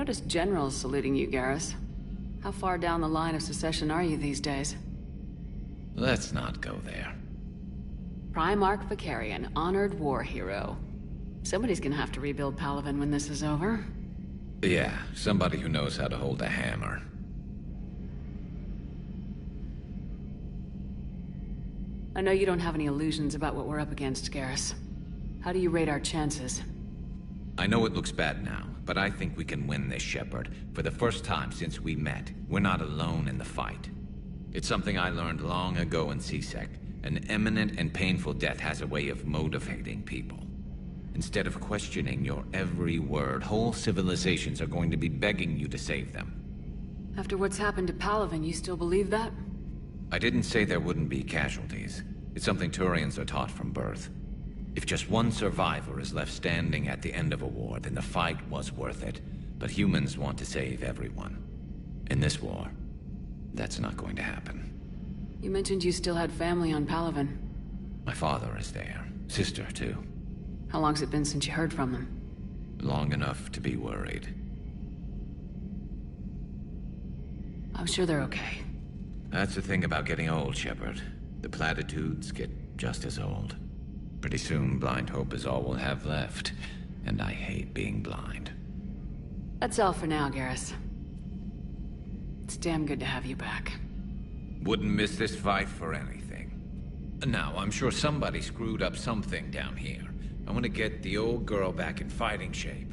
noticed generals saluting you, Garrus. How far down the line of secession are you these days? Let's not go there. Primarch Vicarian, honored war hero. Somebody's gonna have to rebuild Palaven when this is over. Yeah, somebody who knows how to hold a hammer. I know you don't have any illusions about what we're up against, Garrus. How do you rate our chances? I know it looks bad now, but I think we can win this, Shepard. For the first time since we met, we're not alone in the fight. It's something I learned long ago in C-Sec. An imminent and painful death has a way of motivating people. Instead of questioning your every word, whole civilizations are going to be begging you to save them. After what's happened to Palaven, you still believe that? I didn't say there wouldn't be casualties. It's something Turians are taught from birth. If just one survivor is left standing at the end of a war, then the fight was worth it. But humans want to save everyone. In this war, that's not going to happen. You mentioned you still had family on Palaven. My father is there. Sister, too. How long's it been since you heard from them? Long enough to be worried. I'm sure they're okay. That's the thing about getting old, Shepard. The platitudes get just as old. Pretty soon, blind hope is all we'll have left. And I hate being blind. That's all for now, Garrus. It's damn good to have you back. Wouldn't miss this fight for anything. Now, I'm sure somebody screwed up something down here. I want to get the old girl back in fighting shape.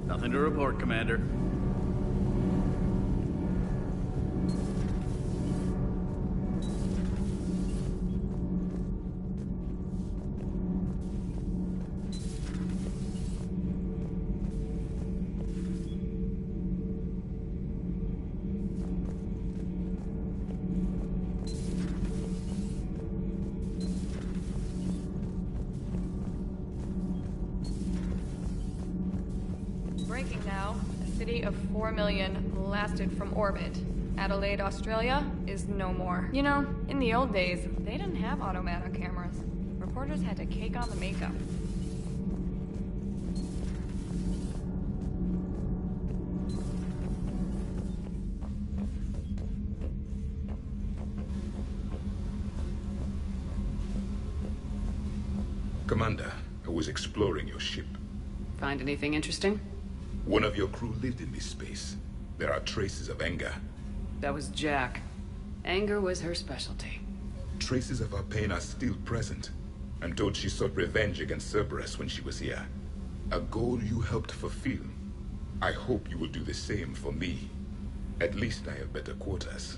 Nothing to report, Commander. Breaking now. A city of 4 million blasted from orbit. Adelaide, Australia is no more. You know, in the old days, they didn't have automatic cameras. Reporters had to cake on the makeup. Commander, I was exploring your ship. Find anything interesting? One of your crew lived in this space. There are traces of anger. That was Jack. Anger was her specialty. Traces of her pain are still present. I'm told she sought revenge against Cerberus when she was here. A goal you helped fulfill. I hope you will do the same for me. At least I have better quarters.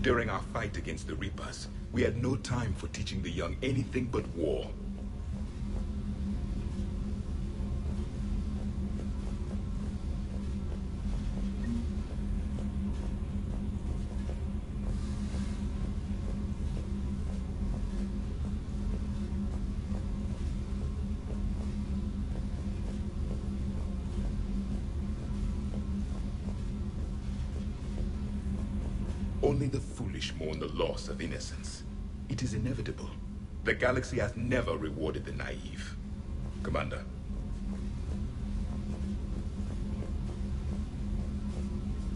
During our fight against the Reapers, we had no time for teaching the young anything but war. Only the foolish mourn the loss of innocence. It is inevitable. The galaxy has never rewarded the naive. Commander.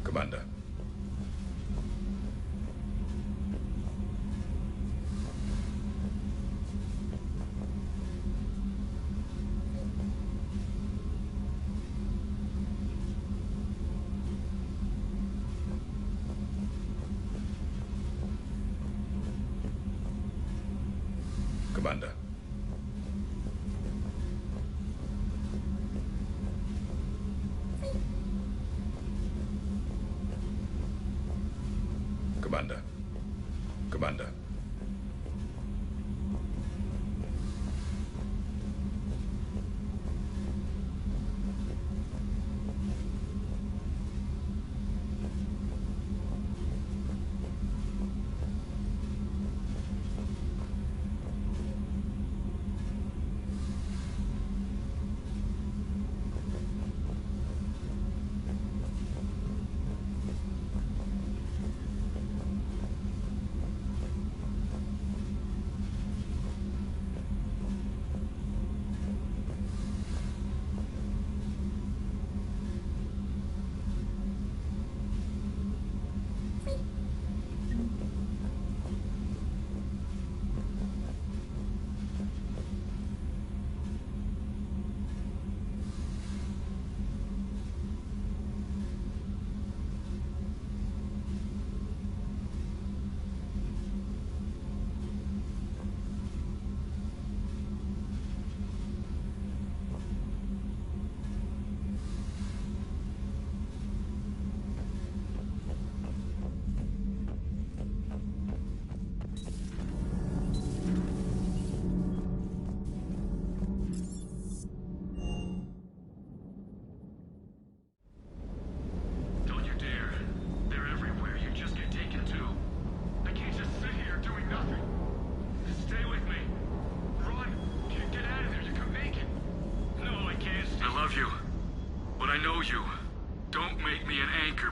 Commander. Commander. Commander. Commander.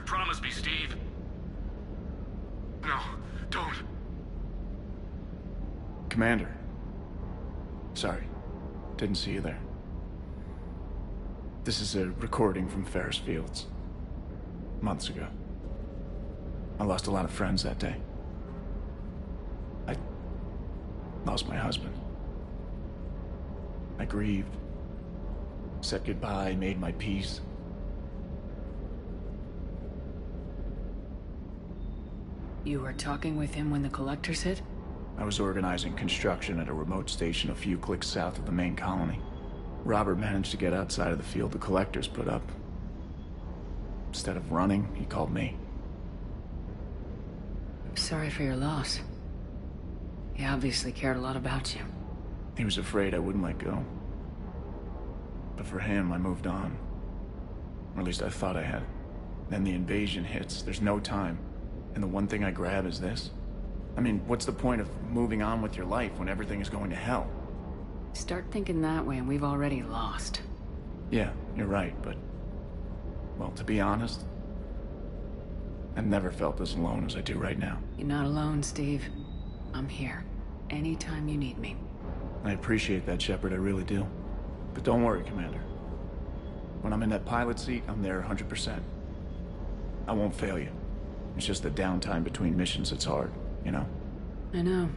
Promise me, Steve. No, don't. Commander. Sorry. Didn't see you there. This is a recording from Ferris Fields. Months ago. I lost a lot of friends that day. I lost my husband. I grieved. Said goodbye, made my peace. You were talking with him when the collectors hit? I was organizing construction at a remote station a few clicks south of the main colony. Robert managed to get outside of the field the collectors put up. Instead of running, he called me. Sorry for your loss. He obviously cared a lot about you. He was afraid I wouldn't let go. But for him, I moved on. Or at least I thought I had. Then the invasion hits, there's no time. And the one thing I grab is this. I mean, what's the point of moving on with your life when everything is going to hell? Start thinking that way and we've already lost. Yeah, you're right, but... well, to be honest, I've never felt as alone as I do right now. You're not alone, Steve. I'm here. Anytime you need me. I appreciate that, Shepard, I really do. But don't worry, Commander. When I'm in that pilot seat, I'm there 100%. I won't fail you. It's just the downtime between missions that's hard, you know? I know.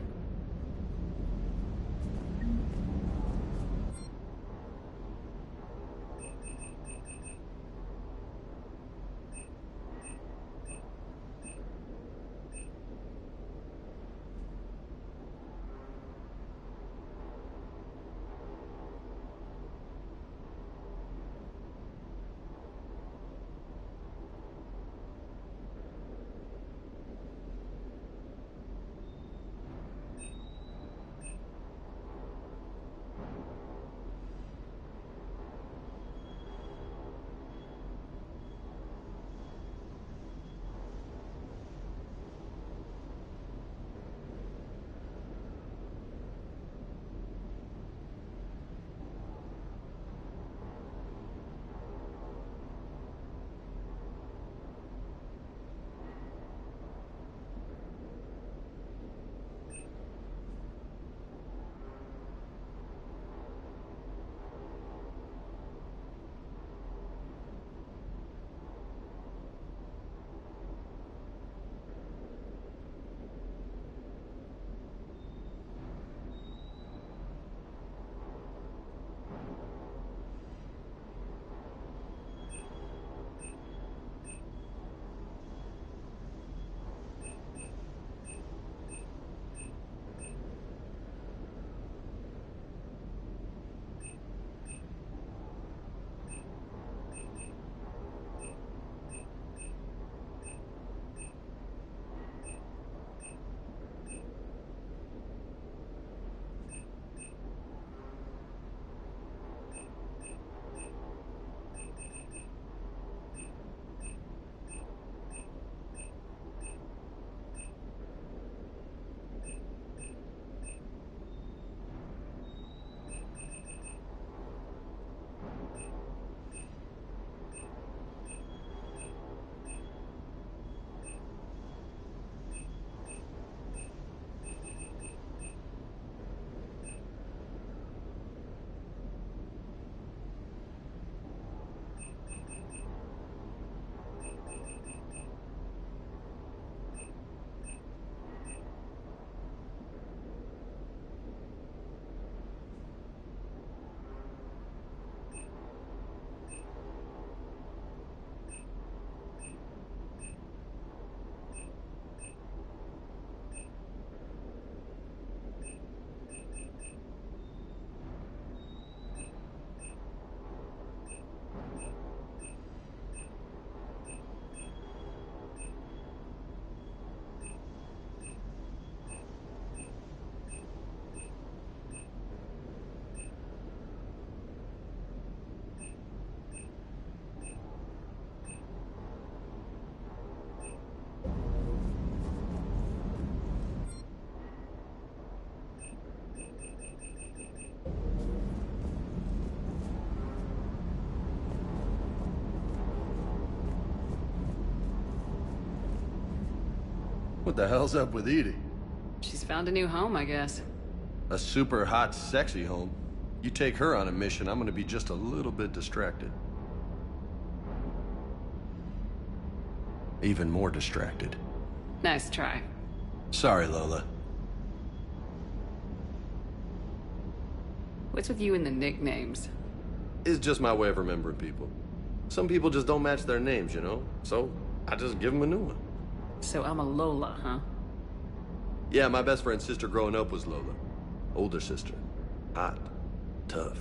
What the hell's up with Edie? She's found a new home, I guess. A super hot, sexy home. You take her on a mission, I'm gonna be just a little bit distracted. Even more distracted. Nice try. Sorry, Lola. What's with you and the nicknames? It's just my way of remembering people. Some people just don't match their names, you know? So, I just give them a new one. So I'm a Lola, huh? Yeah, my best friend's sister growing up was Lola. Older sister. Hot. Tough.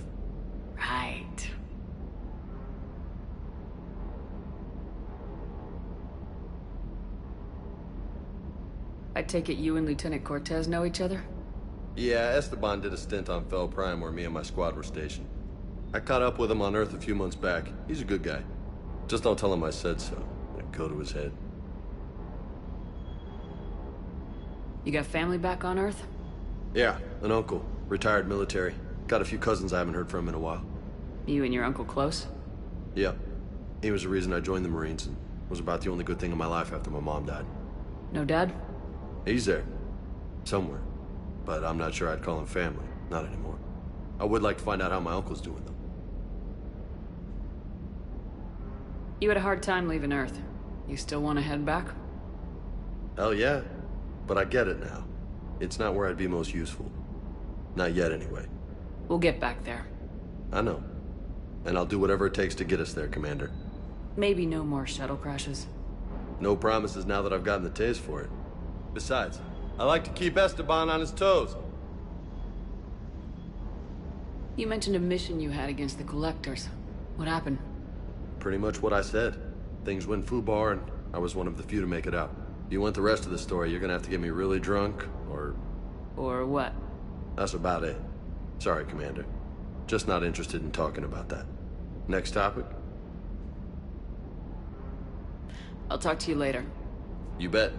Right. I take it you and Lieutenant Cortez know each other? Yeah, Esteban did a stint on Fel Prime where me and my squad were stationed. I caught up with him on Earth a few months back. He's a good guy. Just don't tell him I said so. It'd go to his head. You got family back on Earth? Yeah, an uncle. Retired military. Got a few cousins I haven't heard from in a while. You and your uncle close? Yeah. He was the reason I joined the Marines and was about the only good thing in my life after my mom died. No dad? He's there. Somewhere. But I'm not sure I'd call him family. Not anymore. I would like to find out how my uncle's doing, though. You had a hard time leaving Earth. You still want to head back? Hell yeah. But I get it now. It's not where I'd be most useful. Not yet, anyway. We'll get back there. I know. And I'll do whatever it takes to get us there, Commander. Maybe no more shuttle crashes. No promises now that I've gotten the taste for it. Besides, I like to keep Esteban on his toes. You mentioned a mission you had against the Collectors. What happened? Pretty much what I said. Things went foobar, and I was one of the few to make it out. If you want the rest of the story, you're gonna have to get me really drunk, or... Or what? That's about it. Sorry, Commander. Just not interested in talking about that. Next topic? I'll talk to you later. You bet.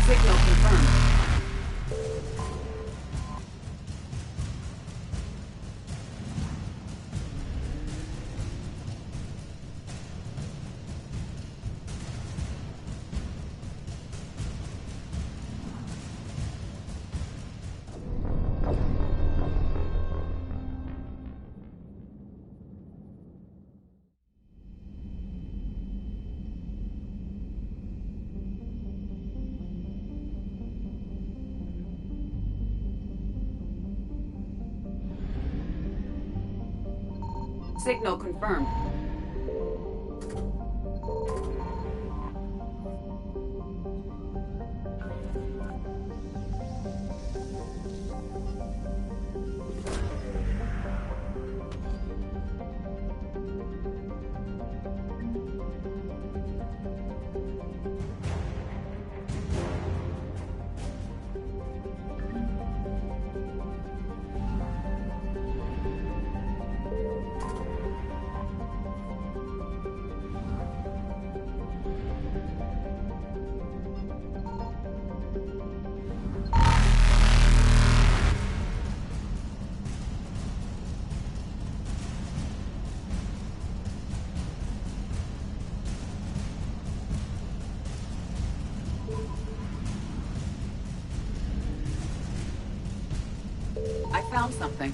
Signal confirmed. Signal confirmed. I found something.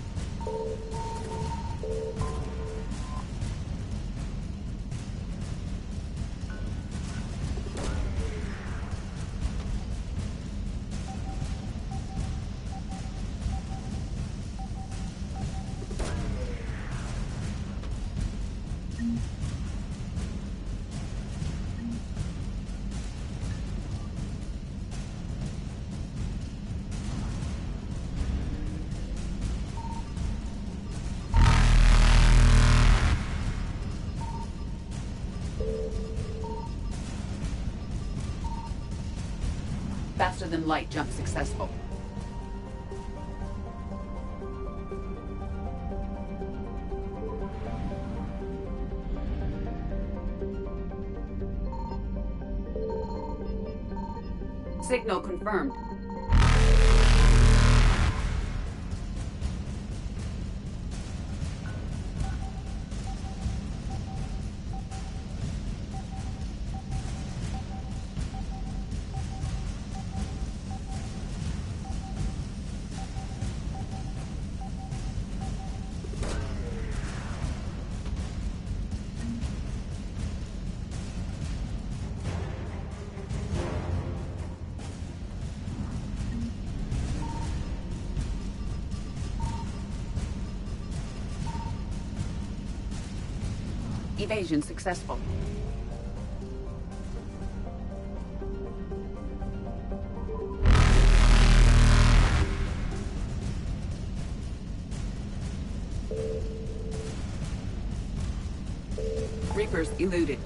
Faster than light jump successful. Signal confirmed. Evasion successful. Reapers eluded.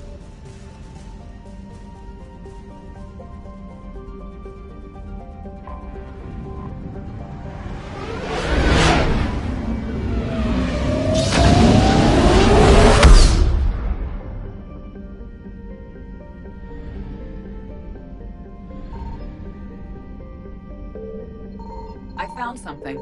I found something.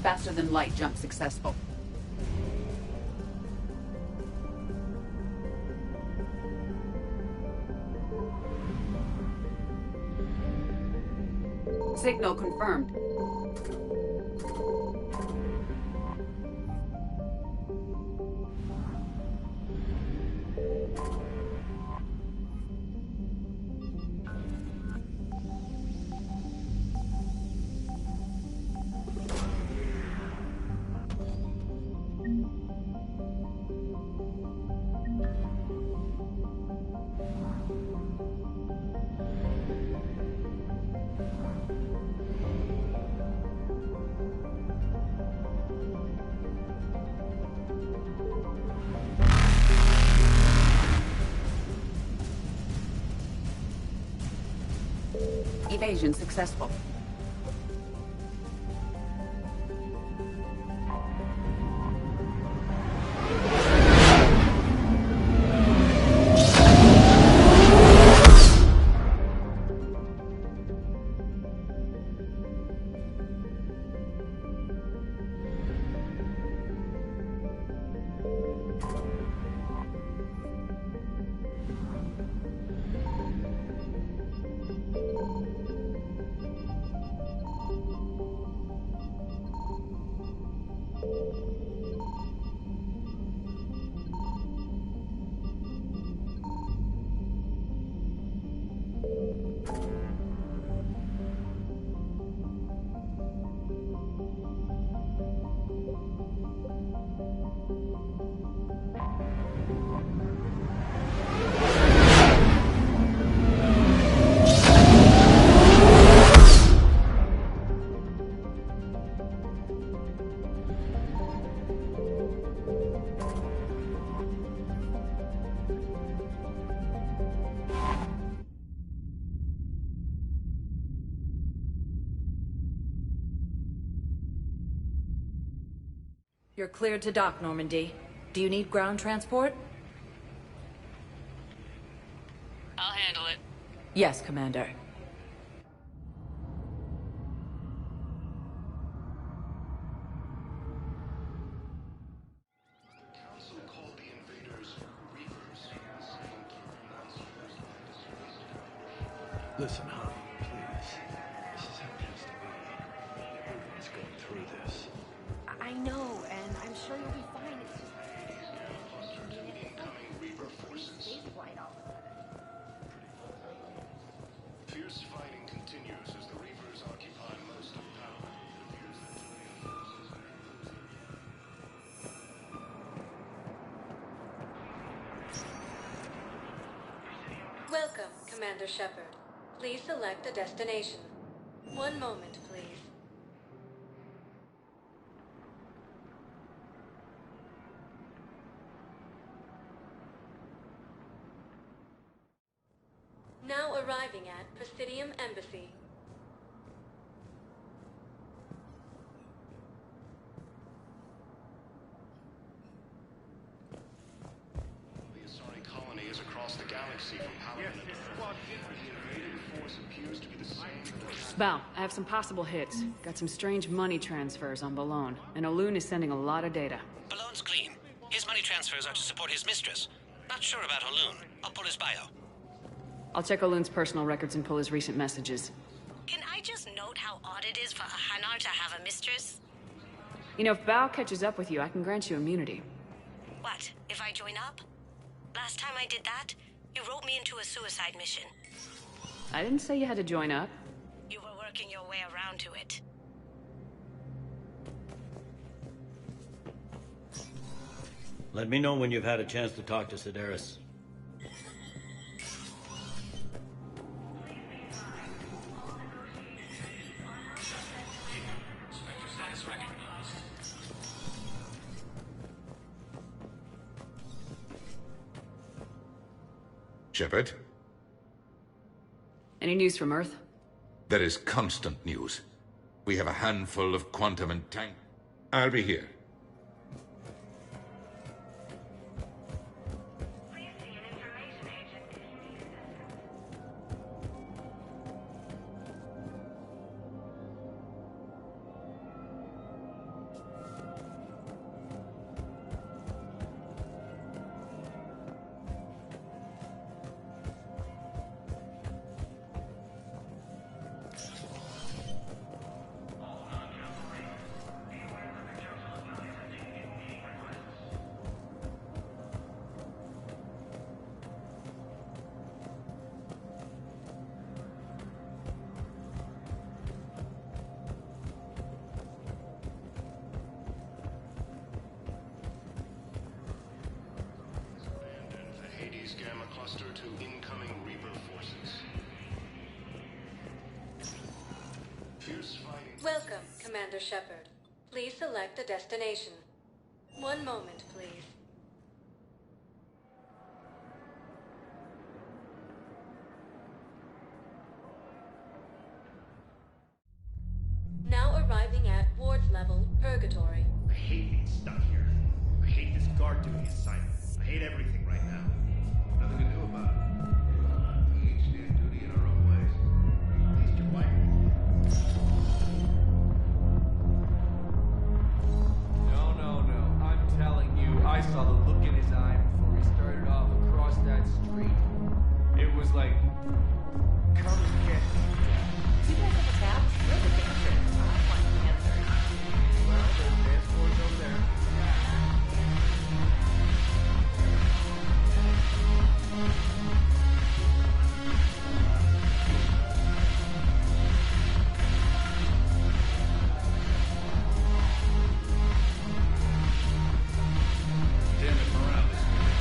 Faster than light jump successful. Signal confirmed. Evasion successful. You're cleared to dock, Normandy. Do you need ground transport? I'll handle it. Yes, Commander. Listen, honey, please. This is how it has to be. Everyone's going through this. I know, and I'm sure you'll be fine. It's just... Incoming Reaper forces. Fierce fighting continues as the Reapers occupy most of power. Welcome, Commander Shepard. Please select a destination. One moment, please. Now arriving at Presidium Embassy. The Asari colony is across the galaxy from Paladin. The invading force appears to be the same. Val, I have some possible hits. Got some strange money transfers on Balone, and Olun is sending a lot of data. Balone's clean. His money transfers are to support his mistress. Not sure about Olun. I'll pull his bio. I'll check Olun's personal records and pull his recent messages. Can I just note how odd it is for a Hanar to have a mistress? You know, if Bao catches up with you, I can grant you immunity. What, if I join up? Last time I did that, you wrote me into a suicide mission. I didn't say you had to join up. You were working your way around to it. Let me know when you've had a chance to talk to Sedaris. Shepard? Any news from Earth? There is constant news. We have a handful of quantum and tank. I'll be here. Gamma cluster to incoming Reaper forces. Fierce fighting. Welcome, Commander Shepard. Please select a destination. One moment, please. Now arriving at Ward's level, Purgatory. I hate being stuck here. I hate this guard duty assignment. I hate everything right now. Nothing to do about it. We each stand duty in our own ways. At least you're white. No. I'm telling you, I saw the look in his eye before we started off across that street. It was like, come get me. You guys have a tab? We're the dancers. I want the answer. Well, there's dance floors over there. Damn it, morale is good.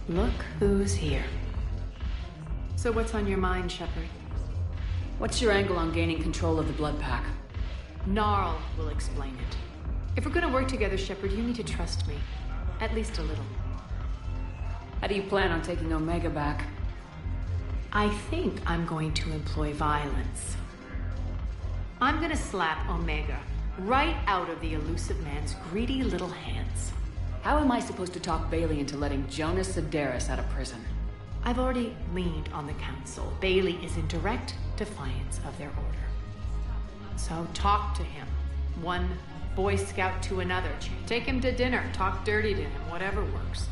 Look who's here. So what's on your mind, Shepard? What's your angle on gaining control of the blood pack? Gnarl will explain it. If we're gonna work together, Shepard, you need to trust me. At least a little. How do you plan on taking Omega back? I think I'm going to employ violence. I'm gonna slap Omega right out of the elusive man's greedy little hands. How am I supposed to talk Bailey into letting Jonas Sedaris out of prison? I've already leaned on the council. Bailey is in direct defiance of their order. So talk to him. One Boy Scout to another. Take him to dinner. Talk dirty to him. Whatever works.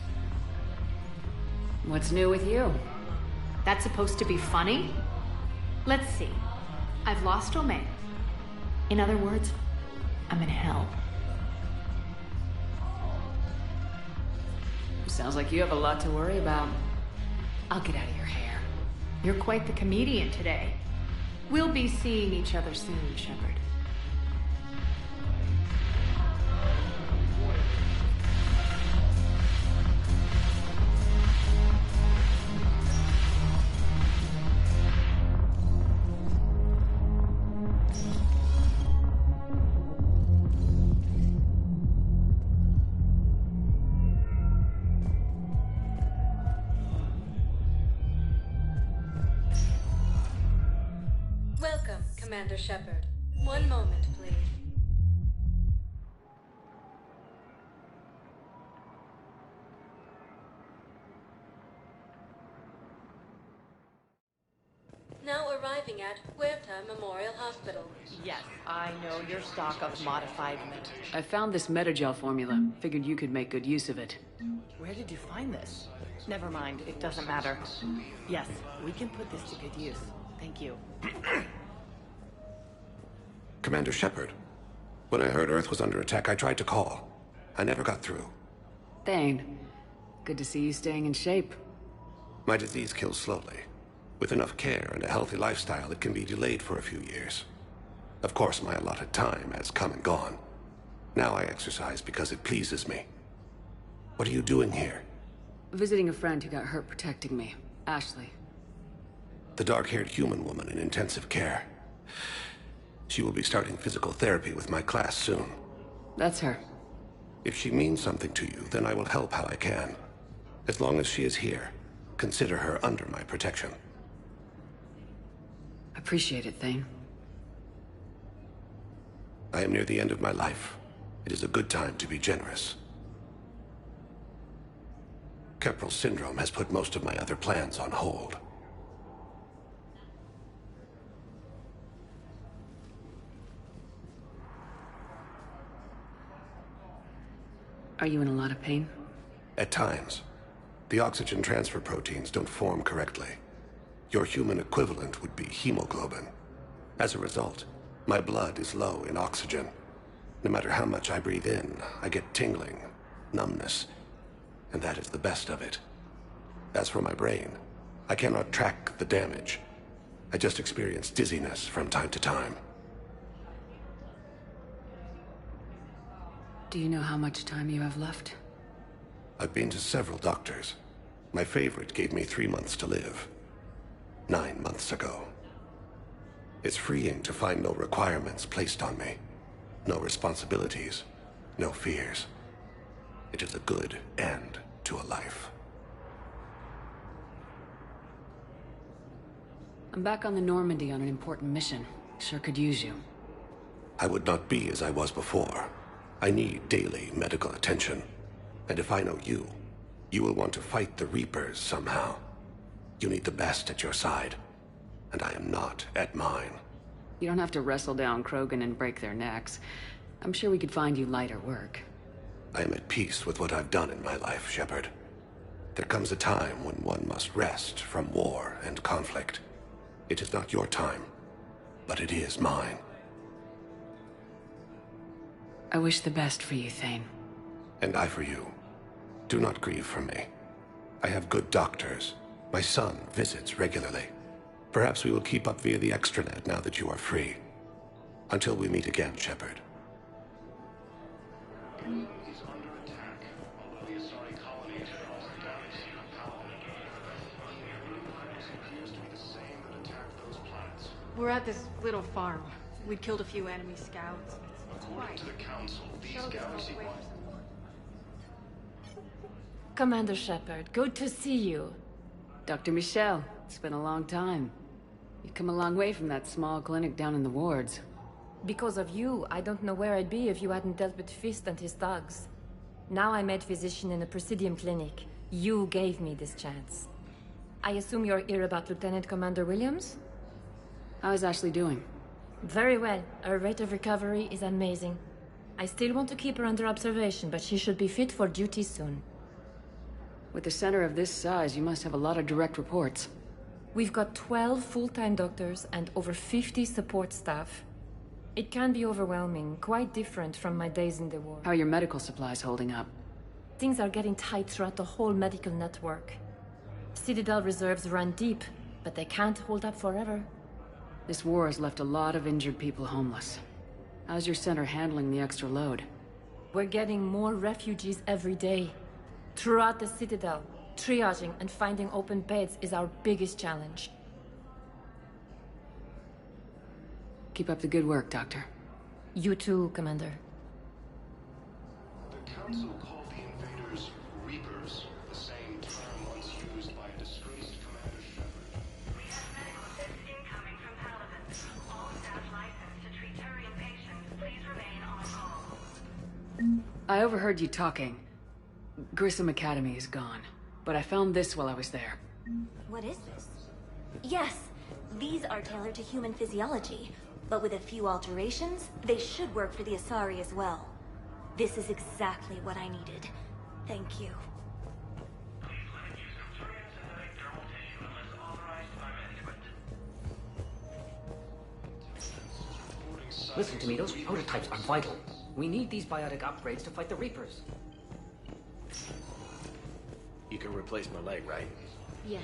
What's new with you? That's supposed to be funny? Let's see. I've lost Omega. In other words, I'm in hell. Sounds like you have a lot to worry about. I'll get out of your hair. You're quite the comedian today. We'll be seeing each other soon, Shepard. Welcome, Commander Shepard. One moment, please. Now arriving at Huerta Memorial Hospital. Yes, I know your stock of modified meat. I found this metagel formula. Figured you could make good use of it. Where did you find this? Never mind, it doesn't matter. Yes, we can put this to good use. Thank you. Commander Shepard. When I heard Earth was under attack, I tried to call. I never got through. Thane, good to see you staying in shape. My disease kills slowly. With enough care and a healthy lifestyle, it can be delayed for a few years. Of course, my allotted time has come and gone. Now I exercise because it pleases me. What are you doing here? Visiting a friend who got hurt protecting me. Ashley. The dark-haired human woman in intensive care. She will be starting physical therapy with my class soon. That's her. If she means something to you, then I will help how I can. As long as she is here, consider her under my protection. Appreciate it, Thane. I am near the end of my life. It is a good time to be generous. Keprel syndrome has put most of my other plans on hold. Are you in a lot of pain? At times. The oxygen transfer proteins don't form correctly. Your human equivalent would be hemoglobin. As a result, my blood is low in oxygen. No matter how much I breathe in, I get tingling, numbness, and that is the best of it. As for my brain, I cannot track the damage. I just experience dizziness from time to time. Do you know how much time you have left? I've been to several doctors. My favorite gave me 3 months to live. 9 months ago. It's freeing to find no requirements placed on me. No responsibilities. No fears. It is a good end to a life. I'm back on the Normandy on an important mission. Sure could use you. I would not be as I was before. I need daily medical attention. And if I know you, you will want to fight the Reapers somehow. You need the best at your side. And I am not at mine. You don't have to wrestle down Krogan and break their necks. I'm sure we could find you lighter work. I am at peace with what I've done in my life, Shepard. There comes a time when one must rest from war and conflict. It is not your time, but it is mine. I wish the best for you, Thane. And I for you. Do not grieve for me. I have good doctors. My son visits regularly. Perhaps we will keep up via the extranet now that you are free. Until we meet again, Shepard. Is under attack, although the Asari colony is across the galaxy from We're at this little farm. We'd killed a few enemy scouts. According to the Council, these galaxy... Commander Shepard, good to see you. Dr. Michelle, it's been a long time. You've come a long way from that small clinic down in the wards. Because of you, I don't know where I'd be if you hadn't dealt with Fist and his thugs. Now I'm head physician in a Presidium clinic. You gave me this chance. I assume you're here about Lieutenant Commander Williams? How is Ashley doing? Very well. Her rate of recovery is amazing. I still want to keep her under observation, but she should be fit for duty soon. With a center of this size, you must have a lot of direct reports. We've got 12 full-time doctors and over 50 support staff. It can be overwhelming, quite different from my days in the war. How are your medical supplies holding up? Things are getting tight throughout the whole medical network. Citadel reserves run deep, but they can't hold up forever. This war has left a lot of injured people homeless. How's your center handling the extra load? We're getting more refugees every day. Throughout the Citadel, triaging and finding open beds is our biggest challenge. Keep up the good work, Doctor. You too, Commander. The Council called the invaders Reapers, the same term once used by a disgraced Commander Shepard. We have medical assist incoming from Paladin. All staff licensed to treat Turian patients, please remain on call. I overheard you talking. Grissom Academy is gone, but I found this while I was there. What is this? Yes, these are tailored to human physiology, but with a few alterations, they should work for the Asari as well. This is exactly what I needed. Thank you. Listen to me, those prototypes are vital. We need these biotic upgrades to fight the Reapers. You can replace my leg, right? Yes,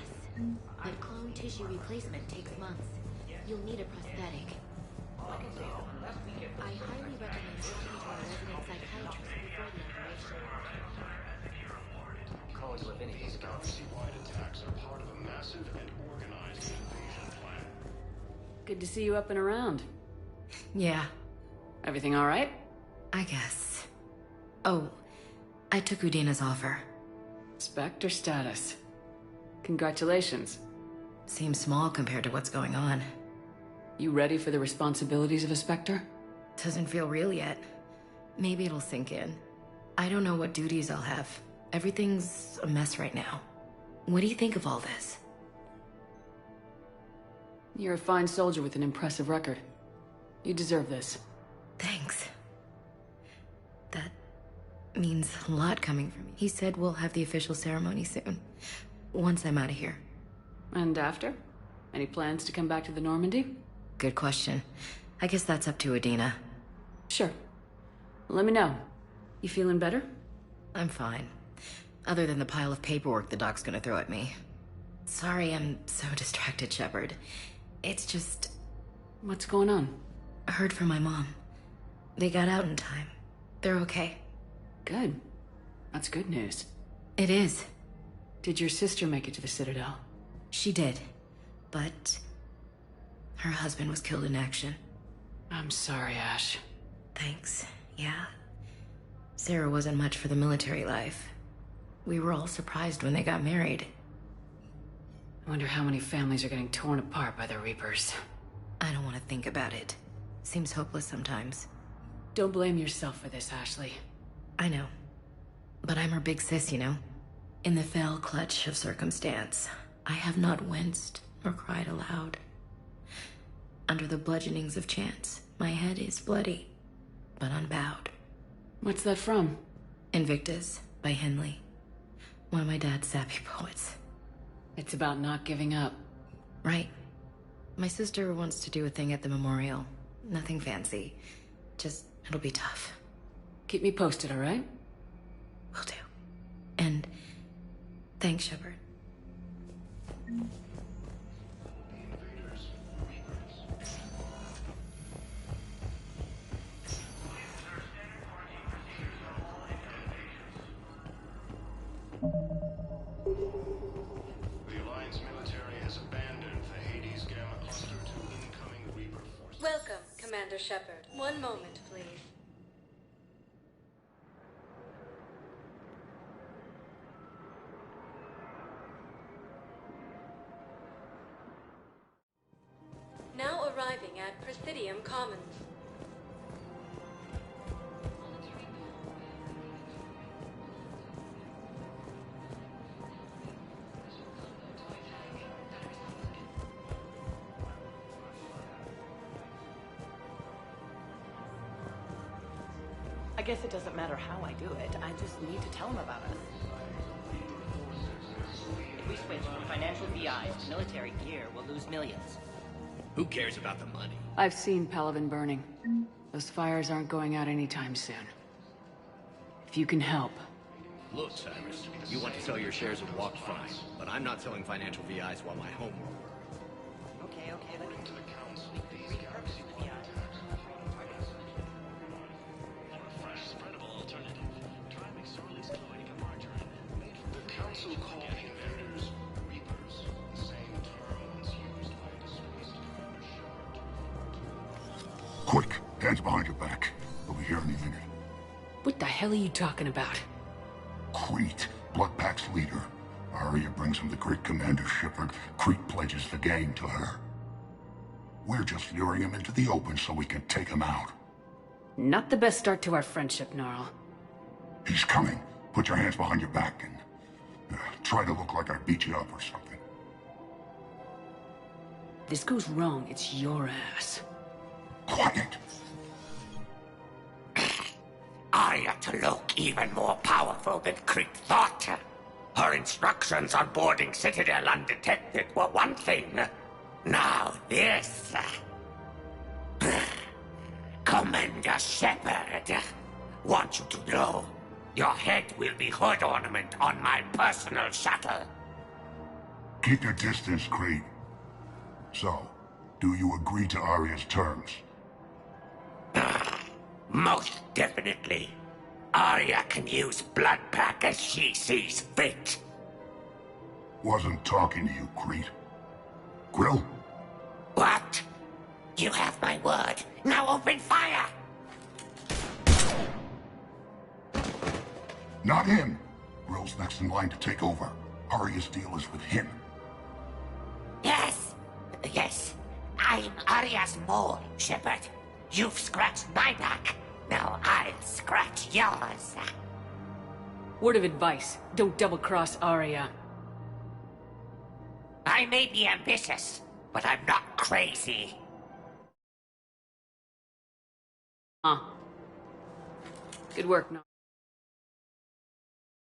but clone tissue replacement takes months. You'll need a prosthetic. I highly recommend talking to our resident psychiatrist before the operation. Call it Lavinia. These galaxy-wide attacks are part of a massive and organized invasion plan. Good to see you up and around. Yeah. Everything all right? I guess. Oh, I took Udina's offer. Spectre status. Congratulations. Seems small compared to what's going on. You ready for the responsibilities of a Spectre? Doesn't feel real yet. Maybe it'll sink in. I don't know what duties I'll have. Everything's a mess right now. What do you think of all this? You're a fine soldier with an impressive record. You deserve this. Thanks. That means a lot coming from you. He said we'll have the official ceremony soon. Once I'm out of here. And after? Any plans to come back to the Normandy? Good question. I guess that's up to Udina. Sure. Let me know. You feeling better? I'm fine. Other than the pile of paperwork the doc's gonna throw at me. Sorry I'm so distracted, Shepard. It's just... What's going on? I heard from my mom. They got out in time. They're okay. Good. That's good news. It is. Did your sister make it to the Citadel? She did. But... her husband was killed in action. I'm sorry, Ash. Thanks. Yeah. Sarah wasn't much for the military life. We were all surprised when they got married. I wonder how many families are getting torn apart by the Reapers. I don't want to think about it. Seems hopeless sometimes. Don't blame yourself for this, Ashley. I know. But I'm her big sis, you know? In the fell clutch of circumstance, I have not winced or cried aloud. Under the bludgeonings of chance, my head is bloody, but unbowed. What's that from? Invictus by Henley. One of my dad's sappy poets. It's about not giving up. Right. My sister wants to do a thing at the memorial. Nothing fancy. Just, it'll be tough. Keep me posted, all right? Will do. And thanks, Shepard. The Alliance military has abandoned the Hades Gamma cluster to incoming Commander Shepard. One moment, please. Now arriving at Presidium Commons. I guess it doesn't matter how I do it. I just need to tell them about us. If we switch from financial VIs to military gear, we'll lose millions. Who cares about the money? I've seen Palaven burning. Those fires aren't going out anytime soon. If you can help. Look, Cyrus, you want to sell your shares of Walk fine, but I'm not selling financial VIs while my home will burn. Okay, let me... Council called vendors reapers, the same term once used by a disgraced Commander. Quick, hands behind your back. We'll be here any minute. What the hell are you talking about? Crete, Blood Pack's leader. Arya brings him the great Commander Shepard. Crete pledges the gang to her. We're just luring him into the open so we can take him out. Not the best start to our friendship, Gnarl. He's coming. Put your hands behind your back and try to look like I beat you up or something. If this goes wrong, it's your ass. Quiet. Arya to look even more powerful than Crete thought. Her instructions on boarding Citadel undetected were one thing. Now this. Commander Shepard, want you to know, your head will be hood ornament on my personal shuttle. Keep your distance, Crete. So, do you agree to Arya's terms? Most definitely. Arya can use Blood Pack as she sees fit. Wasn't talking to you, Crete. Grill? What? You have my word. Now open fire! Not him. Grill's next in line to take over. Arya's deal is with him. Yes. I'm Arya's mole, Shepard. You've scratched my back. Now I'll scratch yours. Word of advice, don't double-cross Arya. I may be ambitious, but I'm not crazy. Good work, Gnarl.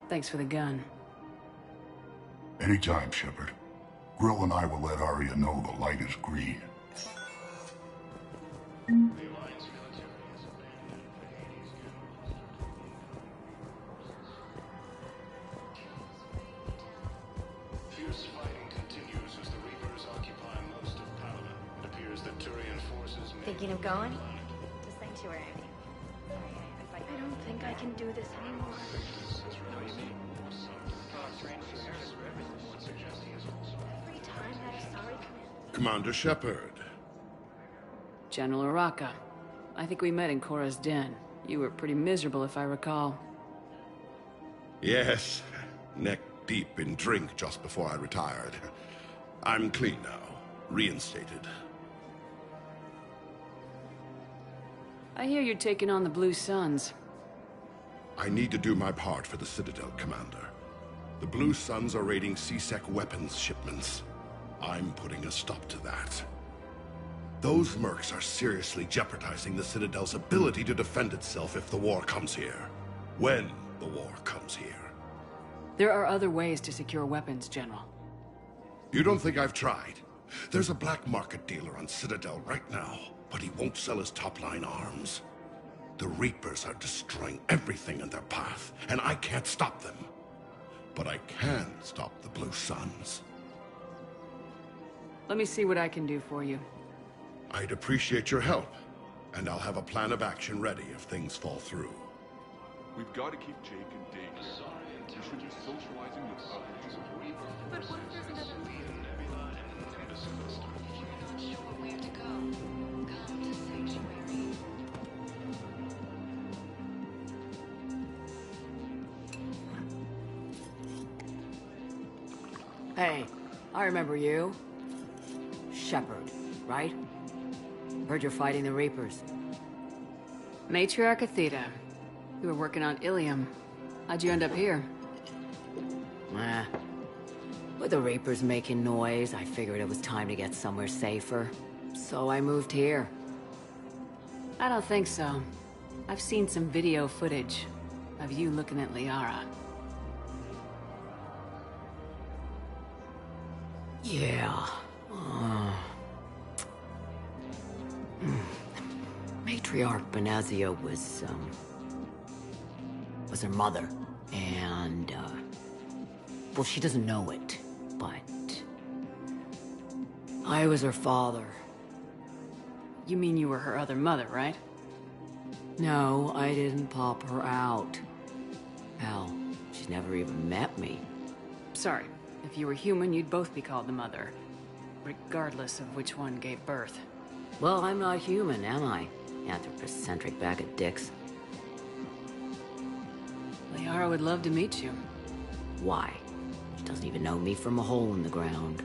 Thanks for the gun. Anytime, Shepard. Grill and I will let Arya know the light is green. Fierce fighting continues as the Reapers occupy most of Palaven. It appears that Turian forces may... Thinking of going? To Sanctuary. I don't think I can do this anymore. Every time that Asari Commander Shepard. General Araka. I think we met in Korra's den. You were pretty miserable, if I recall. Yes, neck deep in drink just before I retired. I'm clean now, reinstated. I hear you're taking on the Blue Suns. I need to do my part for the Citadel, Commander. The Blue Suns are raiding C-Sec weapons shipments. I'm putting a stop to that. Those mercs are seriously jeopardizing the Citadel's ability to defend itself if the war comes here. When the war comes here. There are other ways to secure weapons, General. You don't think I've tried? There's a black market dealer on Citadel right now, but he won't sell his top-line arms. The Reapers are destroying everything in their path, and I can't stop them. But I can stop the Blue Suns. Let me see what I can do for you. I'd appreciate your help, and I'll have a plan of action ready if things fall through. We've got to keep Jake in daycare. We should be socializing with others. But what if there's another... Hey, I remember you. Shepard, right? Heard you're fighting the Reapers. Matriarch Athena. You were working on Ilium. How'd you end up here? With the Reapers making noise, I figured it was time to get somewhere safer. So I moved here. I don't think so. I've seen some video footage of you looking at Liara. Yeah. Matriarch Benazia was her mother. And, well, she doesn't know it, but I was her father. You mean you were her other mother, right? No, I didn't pop her out. Hell, she's never even met me. Sorry. If you were human, you'd both be called the mother. Regardless of which one gave birth. Well, I'm not human, am I? Anthropocentric bag of dicks. Liara would love to meet you. Why? She doesn't even know me from a hole in the ground.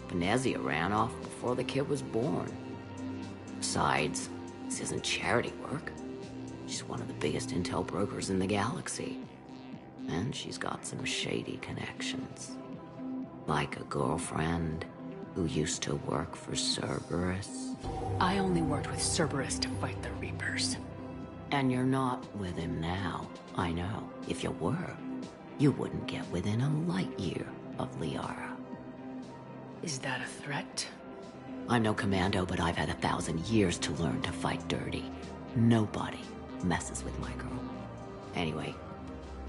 Benazia ran off before the kid was born. Besides, this isn't charity work. She's one of the biggest intel brokers in the galaxy. And she's got some shady connections. Like a girlfriend who used to work for Cerberus. I only worked with Cerberus to fight the Reapers. And you're not with him now. I know. If you were, you wouldn't get within a light year of Liara. Is that a threat? I'm no commando, but I've had 1,000 years to learn to fight dirty. Nobody messes with my girl. Anyway,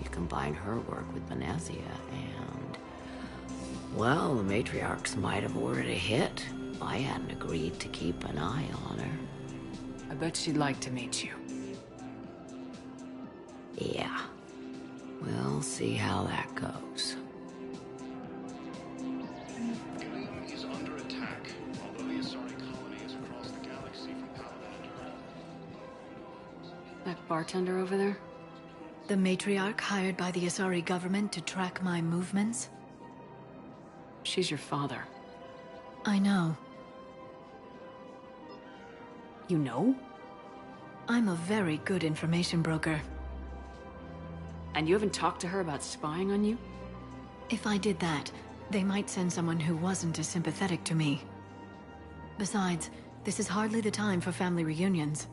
you combine her work with Benazia and... well, the matriarchs might have ordered a hit if I hadn't agreed to keep an eye on her. I bet she'd like to meet you. Yeah. We'll see how that goes. Ilium is under attack, although the Asari colony is across the galaxy from Paladin. That bartender over there? The matriarch hired by the Asari government to track my movements? She's your father. I know. You know? I'm a very good information broker. And you haven't talked to her about spying on you? If I did that, they might send someone who wasn't as sympathetic to me. Besides, this is hardly the time for family reunions.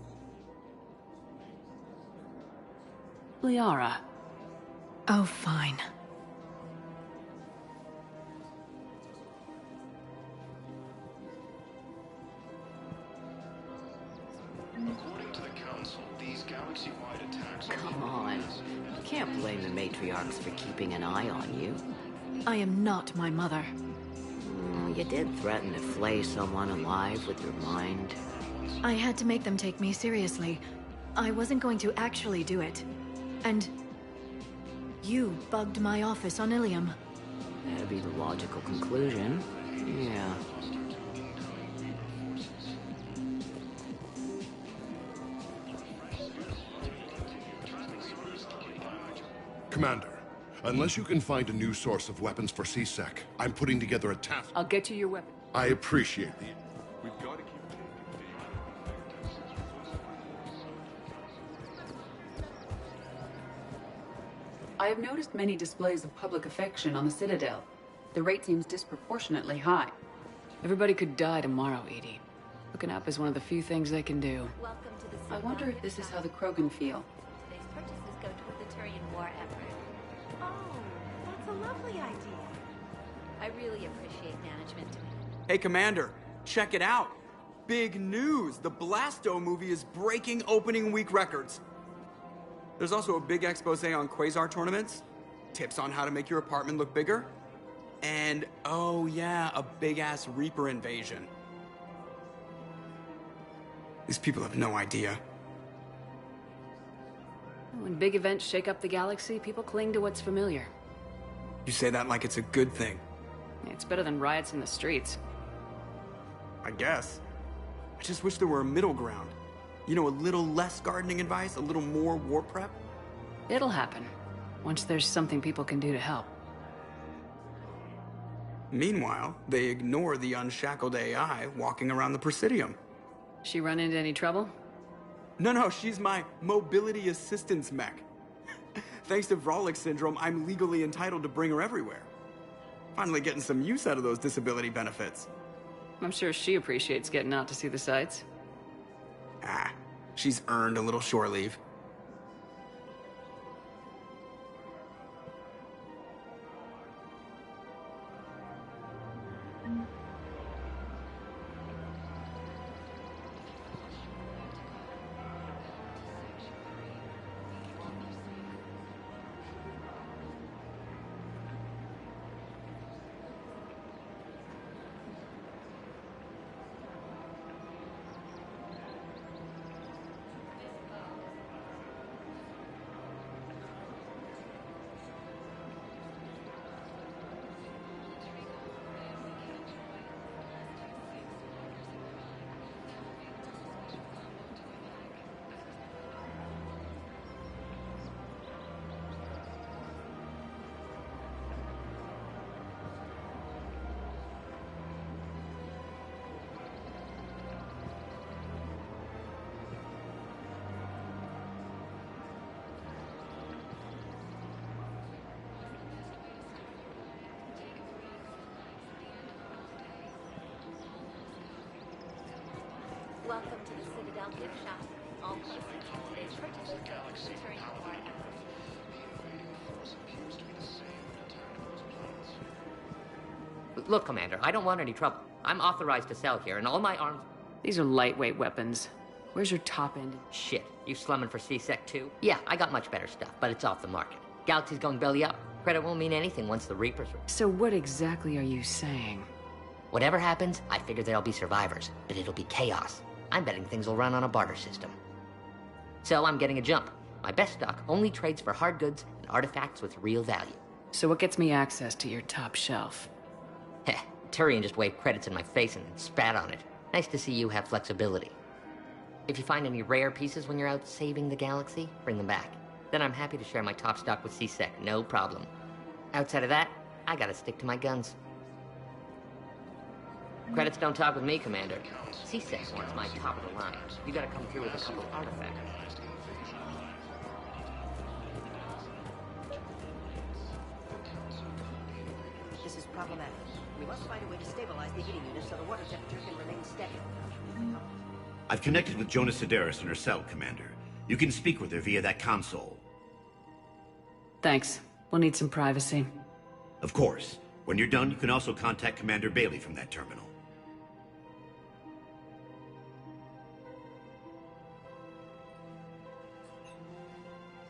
Liara. Oh, fine. According to the Council, these galaxy-wide attacks... Come on. You can't blame the matriarchs for keeping an eye on you. I am not my mother. You did threaten to flay someone alive with your mind. I had to make them take me seriously. I wasn't going to actually do it. And... you bugged my office on Ilium. That'd be the logical conclusion. Yeah. Commander, unless you can find a new source of weapons for C-Sec, I'm putting together a task... I'll get you your weapon. I appreciate the... We've got to keep I have noticed many displays of public affection on the Citadel. The rate seems disproportionately high. Everybody could die tomorrow, Edie. Hooking up is one of the few things they can do. Welcome to the I wonder if this is how the Krogan feel. Today's purchases go to the Turian War effort. Oh, that's a lovely idea. I really appreciate management doing it. Hey, Commander, check it out. Big news! The Blasto movie is breaking opening week records. There's also a big expose on Quasar tournaments, tips on how to make your apartment look bigger, and, oh yeah, a big-ass Reaper invasion. These people have no idea. When big events shake up the galaxy, people cling to what's familiar. You say that like it's a good thing. It's better than riots in the streets. I guess. I just wish there were a middle ground. You know, a little less gardening advice, a little more war prep. It'll happen, once there's something people can do to help. Meanwhile, they ignore the unshackled AI walking around the Presidium. She run into any trouble? No, she's my mobility assistance mech. Thanks to Vrolic syndrome, I'm legally entitled to bring her everywhere. Finally getting some use out of those disability benefits. I'm sure she appreciates getting out to see the sights. She's earned a little shore leave. Welcome to the Citadel gift shop. All proceeds from today's purchase will go to the Turian War effort. Look, Commander, I don't want any trouble. I'm authorized to sell here, and all my arms... These are lightweight weapons. Where's your top end? Shit, you slumming for C-Sec too? Yeah, I got much better stuff, but it's off the market. Galaxy's going belly up. Credit won't mean anything once the Reapers... So what exactly are you saying? Whatever happens, I figure there'll be survivors, but it'll be chaos. I'm betting things will run on a barter system. So I'm getting a jump. My best stock only trades for hard goods and artifacts with real value. So what gets me access to your top shelf? Heh, Turian just waved credits in my face and spat on it. Nice to see you have flexibility. If you find any rare pieces when you're out saving the galaxy, bring them back. Then I'm happy to share my top stock with C-Sec, no problem. Outside of that, I gotta stick to my guns. Credits don't talk with me, Commander. C-Sec wants my top of the line. You gotta come through with a couple artifacts. This is problematic. We must find a way to stabilize the heating unit so the water temperature can remain steady. I've connected with Jonas Sedaris in her cell, Commander. You can speak with her via that console. Thanks. We'll need some privacy. Of course. When you're done, you can also contact Commander Bailey from that terminal.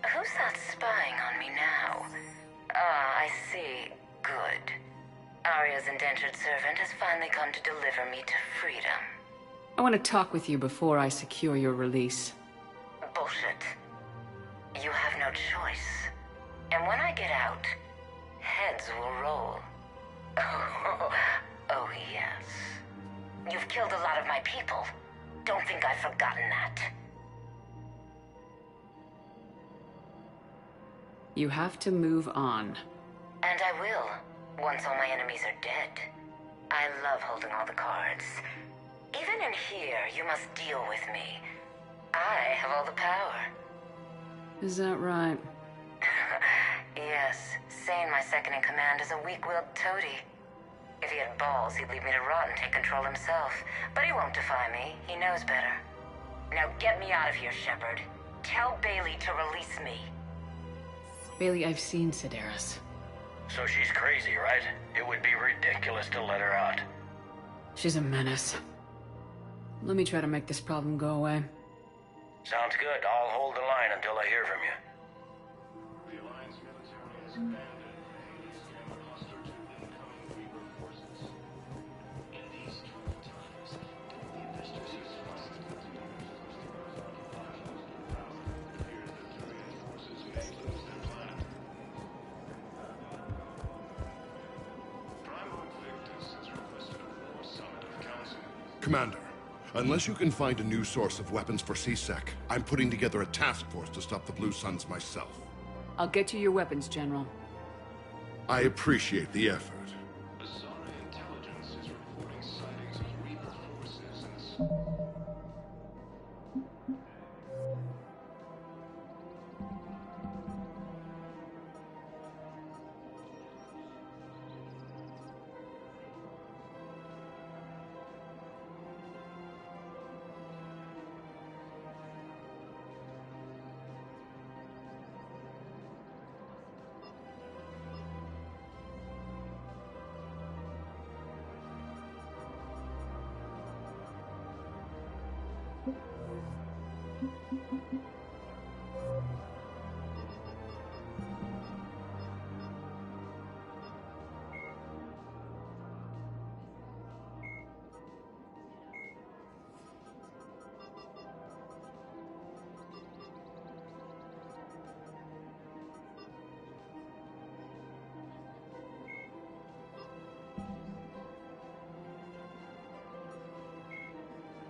Who's that spying on me now? Ah, I see. Good. Arya's indentured servant has finally come to deliver me to freedom. I want to talk with you before I secure your release. Bullshit. You have no choice. And when I get out, heads will roll. Oh, yes. You've killed a lot of my people. Don't think I've forgotten that. You have to move on. And I will, once all my enemies are dead. I love holding all the cards. Even in here, you must deal with me. I have all the power. Is that right? Yes, Sane, my second-in-command, is a weak-willed toady. If he had balls, he'd leave me to rot and take control himself. But he won't defy me. He knows better. Now get me out of here, Shepard. Tell Bailey to release me. Bailey, I've seen Sedaris. So she's crazy, right? It would be ridiculous to let her out. She's a menace. Let me try to make this problem go away. Sounds good. I'll hold the line until I hear from you. The Alliance military has abandoned and hostile to incoming Reaper forces. In these troubled times, the investors use funds to fears that Turian forces may lose their planet. Primarch Victus has requested a war summit of Council. Commander, unless you can find a new source of weapons for C-Sec, I'm putting together a task force to stop the Blue Suns myself. I'll get you your weapons, General. I appreciate the effort. Asari intelligence is reporting sightings of Reaper forces in the...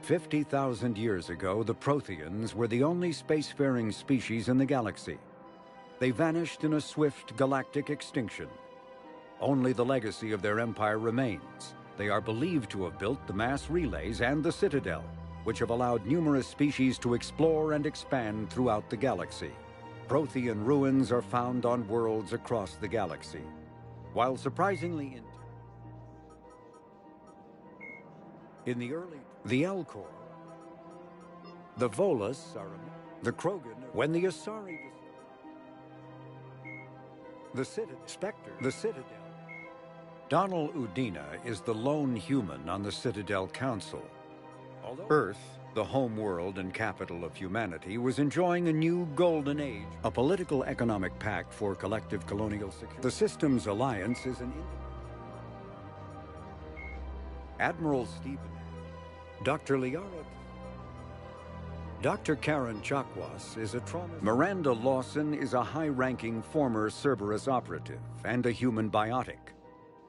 50,000 years ago, the Protheans were the only spacefaring species in the galaxy. They vanished in a swift galactic extinction. Only the legacy of their empire remains. They are believed to have built the mass relays and the Citadel, which have allowed numerous species to explore and expand throughout the galaxy. Prothean ruins are found on worlds across the galaxy. While surprisingly in the early... The Elcor, the Volus are... The Krogan... When the Asari... The Citadel... Spectre... The Citadel... Donald Udina is the lone human on the Citadel Council. Although Earth, the home world and capital of humanity, was enjoying a new golden age, a political economic pact for collective colonial security. The system's alliance is an... Admiral Stephen... Dr. Liara... Dr. Karen Chakwas is a trauma... Miranda Lawson is a high-ranking former Cerberus operative and a human biotic.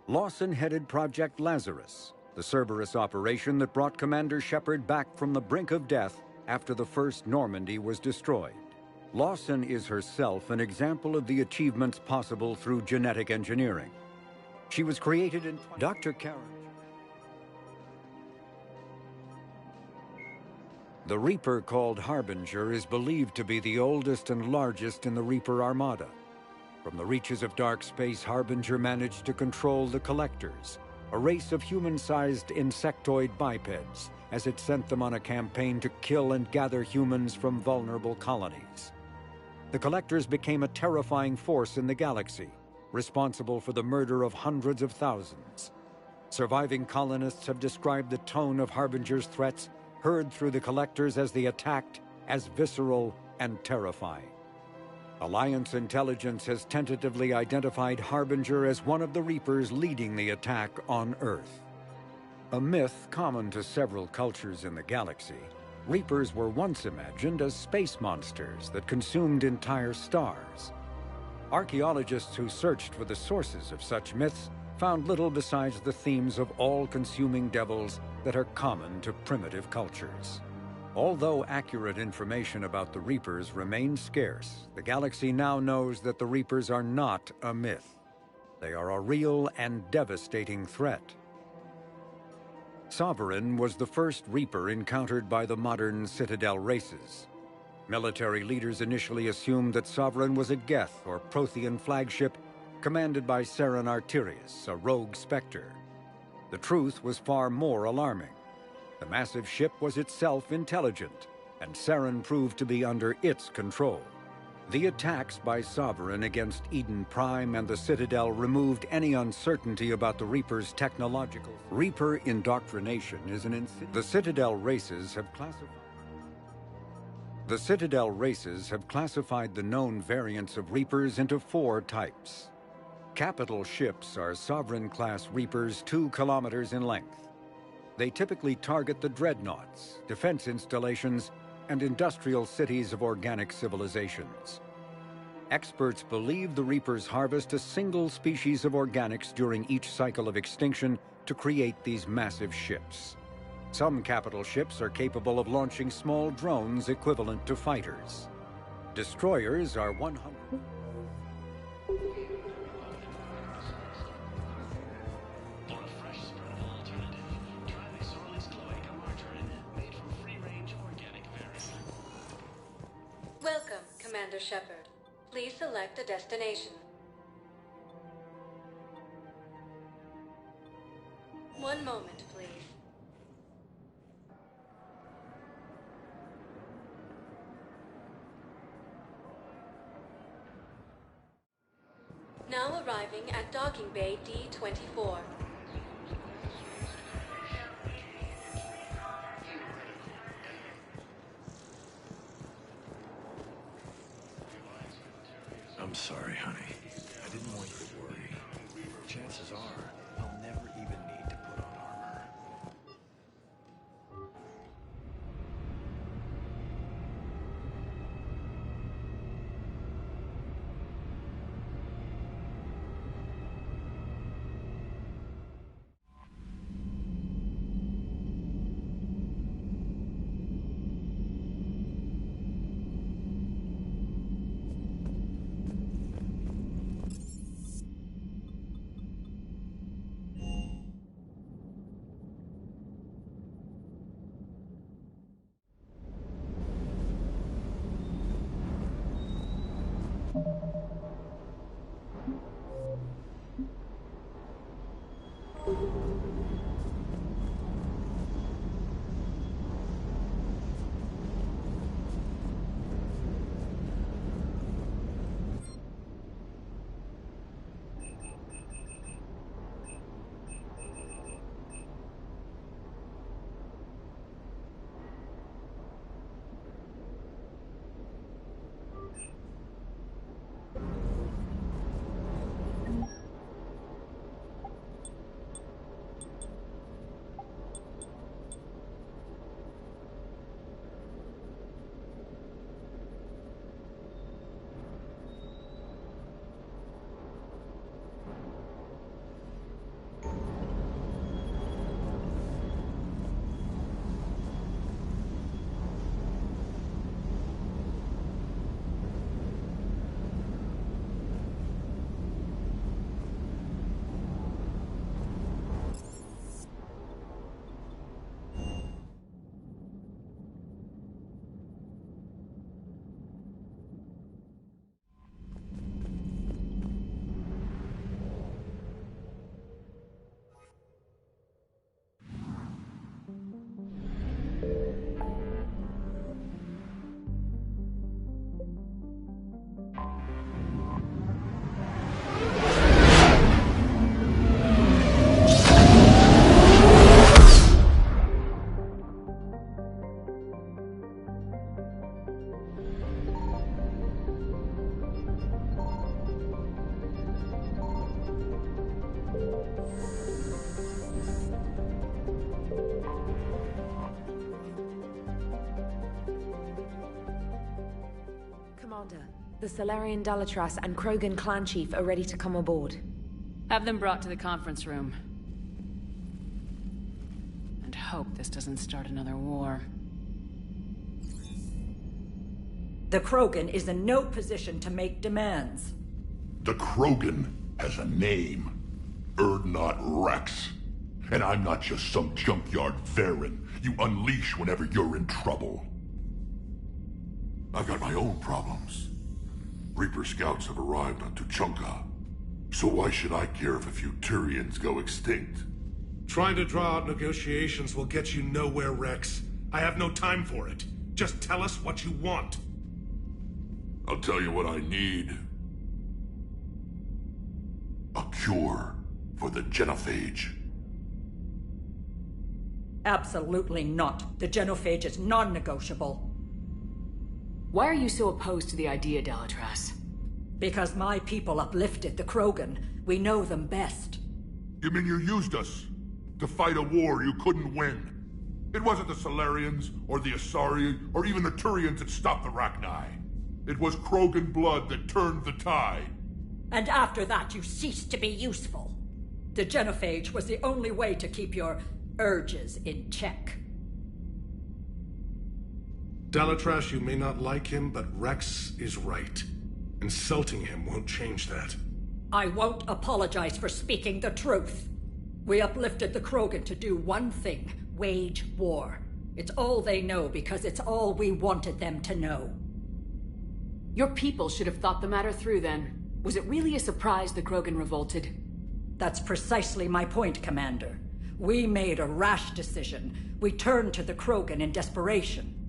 Lawson headed Project Lazarus, the Cerberus operation that brought Commander Shepard back from the brink of death after the first Normandy was destroyed. Lawson is herself an example of the achievements possible through genetic engineering. She was created in... Dr. Karen... The Reaper called Harbinger is believed to be the oldest and largest in the Reaper Armada. From the reaches of dark space, Harbinger managed to control the Collectors, a race of human-sized insectoid bipeds, as it sent them on a campaign to kill and gather humans from vulnerable colonies. The Collectors became a terrifying force in the galaxy, responsible for the murder of hundreds of thousands. Surviving colonists have described the tone of Harbinger's threats heard through the Collectors as they attacked as visceral and terrifying. Alliance intelligence has tentatively identified Harbinger as one of the Reapers leading the attack on Earth. A myth common to several cultures in the galaxy, Reapers were once imagined as space monsters that consumed entire stars. Archaeologists who searched for the sources of such myths found little besides the themes of all-consuming devils that are common to primitive cultures. Although accurate information about the Reapers remains scarce, the galaxy now knows that the Reapers are not a myth. They are a real and devastating threat. Sovereign was the first Reaper encountered by the modern Citadel races. Military leaders initially assumed that Sovereign was a Geth or Prothean flagship commanded by Saren Arterius, a rogue Spectre. The truth was far more alarming. The massive ship was itself intelligent, and Saren proved to be under its control. The attacks by Sovereign against Eden Prime and the Citadel removed any uncertainty about the Reaper's technological... Reaper indoctrination is an incident. The Citadel races have classified the known variants of Reapers into 4 types. Capital ships are Sovereign-class Reapers 2 kilometers in length. They typically target the dreadnoughts, defense installations, and industrial cities of organic civilizations. Experts believe the Reapers harvest a single species of organics during each cycle of extinction to create these massive ships. Some capital ships are capable of launching small drones equivalent to fighters. Destroyers are 100... Welcome, Commander Shepard. Please select a destination. One moment, please. Now arriving at Docking Bay D-24. I'm sorry, honey. I didn't want you to worry. Chances are, I'll never even need to put on armor. Commander, the Salarian Dalatras and Krogan clan chief are ready to come aboard. Have them brought to the conference room. And hope this doesn't start another war. The Krogan is in no position to make demands. The Krogan has a name. Urdnot Rex. And I'm not just some junkyard Varen you unleash whenever you're in trouble. I've got my own problems. Reaper scouts have arrived on Tuchanka. So why should I care if a few Turians go extinct? Trying to draw out negotiations will get you nowhere, Rex. I have no time for it. Just tell us what you want. I'll tell you what I need. A cure for the genophage. Absolutely not. The genophage is non-negotiable. Why are you so opposed to the idea, Dalatras? Because my people uplifted the Krogan. We know them best. You mean you used us to fight a war you couldn't win? It wasn't the Solarians, or the Asari, or even the Turians that stopped the Rachni. It was Krogan blood that turned the tide. And after that, you ceased to be useful. The genophage was the only way to keep your urges in check. Dalatrash, you may not like him, but Rex is right. Insulting him won't change that. I won't apologize for speaking the truth. We uplifted the Krogan to do one thing: wage war. It's all they know because it's all we wanted them to know. Your people should have thought the matter through then. Was it really a surprise the Krogan revolted? That's precisely my point, Commander. We made a rash decision. We turned to the Krogan in desperation.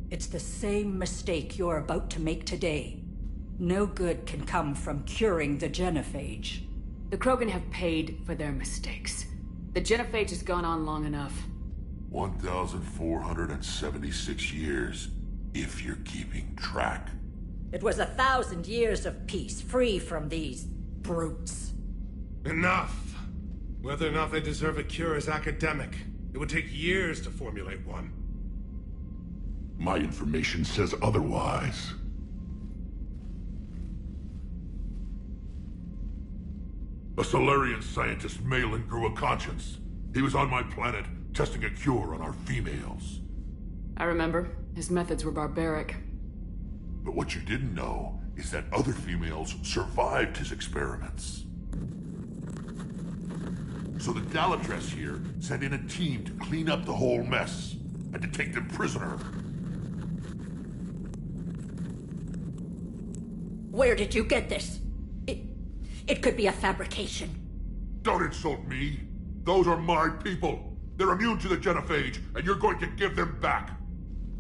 It's the same mistake you're about to make today. No good can come from curing the genophage. The Krogan have paid for their mistakes. The genophage has gone on long enough. 1,476 years, if you're keeping track. It was 1,000 years of peace, free from these brutes. Enough! Whether or not they deserve a cure is academic. It would take years to formulate one. My information says otherwise. A Solarian scientist, Malin, grew a conscience. He was on my planet, testing a cure on our females. I remember. His methods were barbaric. But what you didn't know is that other females survived his experiments. So the Dalatrash here sent in a team to clean up the whole mess and to take them prisoner. Where did you get this? It could be a fabrication. Don't insult me. Those are my people. They're immune to the genophage, and you're going to give them back.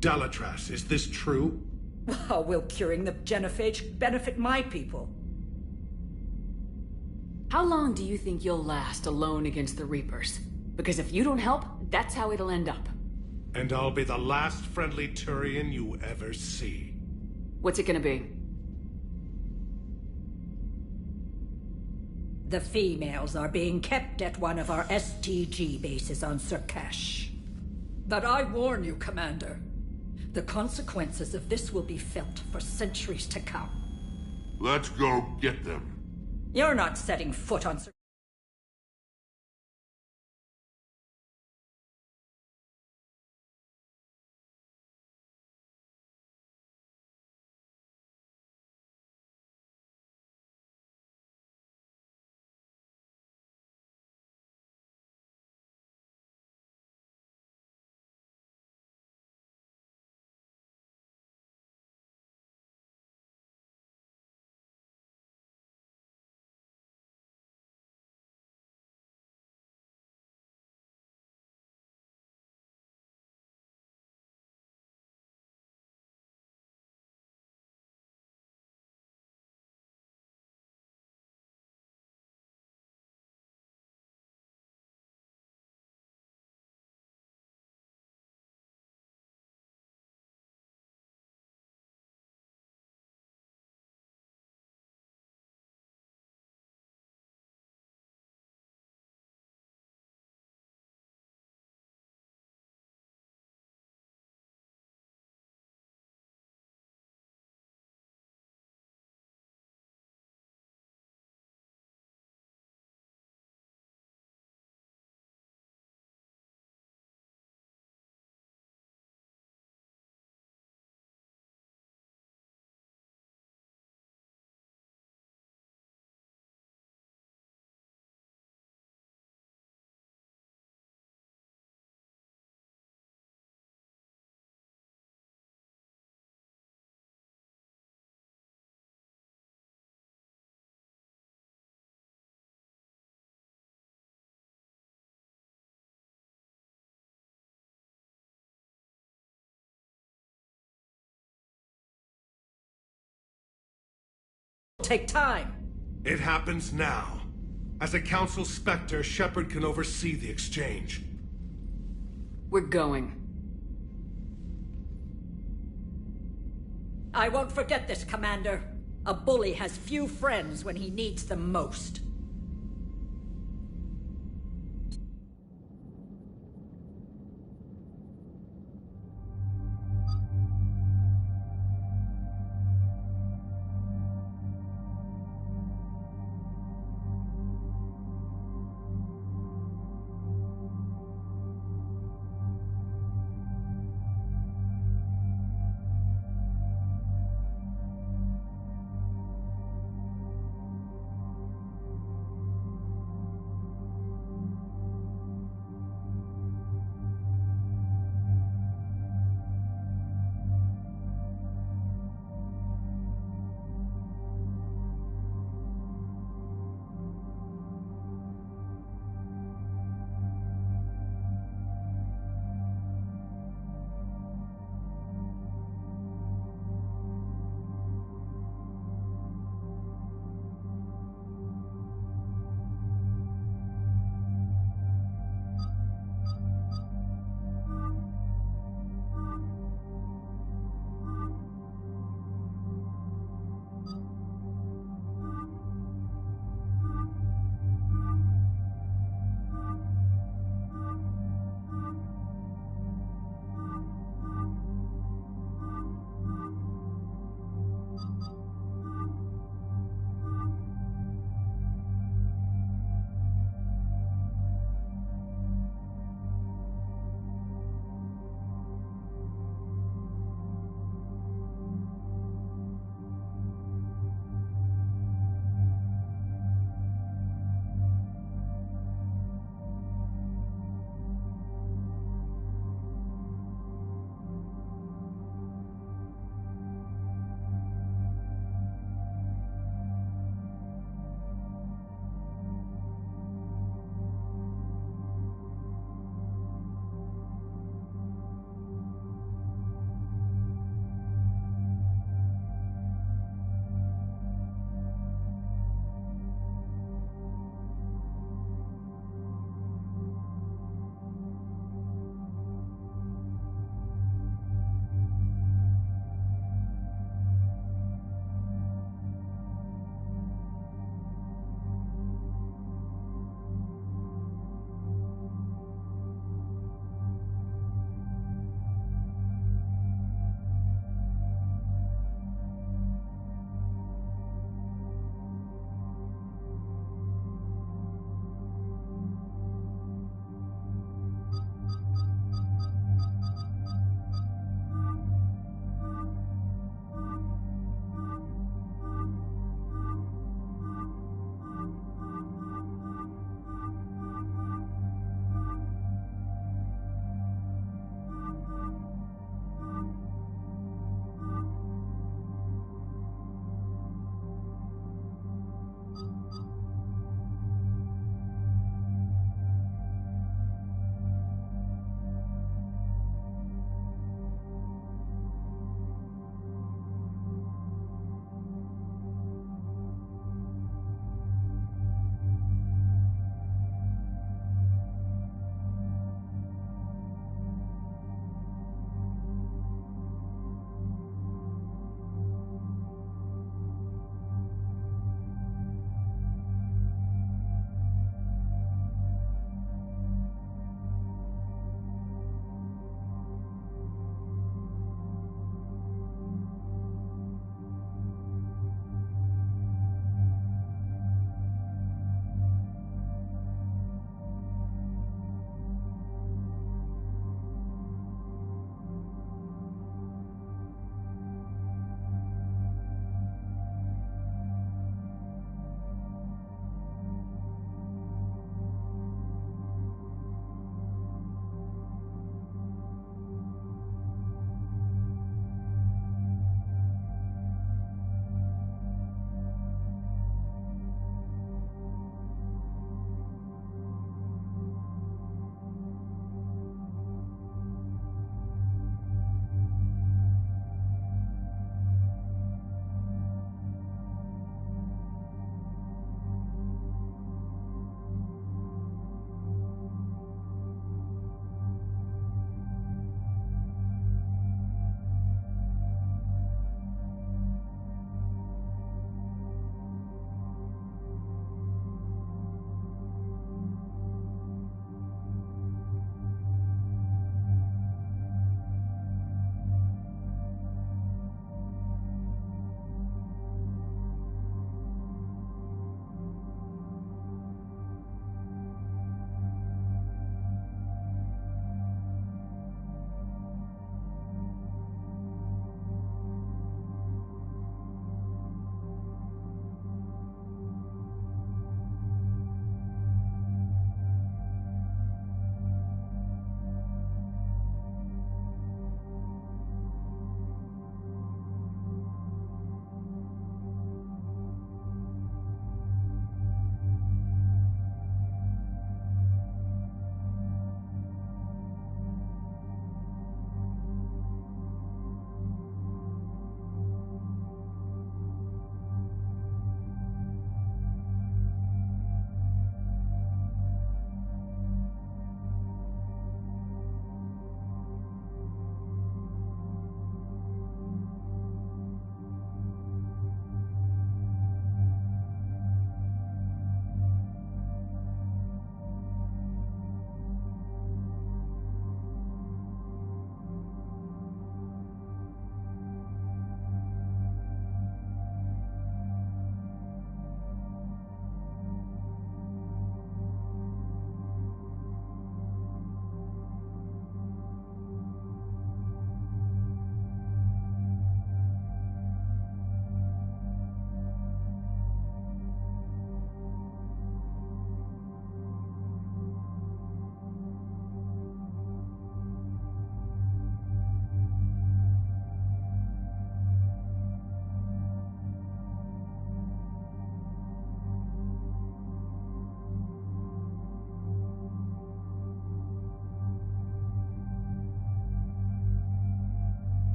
Dalatrash, is this true? How will curing the genophage benefit my people? How long do you think you'll last alone against the Reapers? Because if you don't help, that's how it'll end up. And I'll be the last friendly Turian you ever see. What's it gonna be? The females are being kept at one of our STG bases on Surkash. But I warn you, Commander. The consequences of this will be felt for centuries to come. Let's go get them. You're not setting foot on Surkash. Take time. It happens now. As a Council Spectre, Shepard can oversee the exchange. We're going. I won't forget this, Commander. A bully has few friends when he needs them most.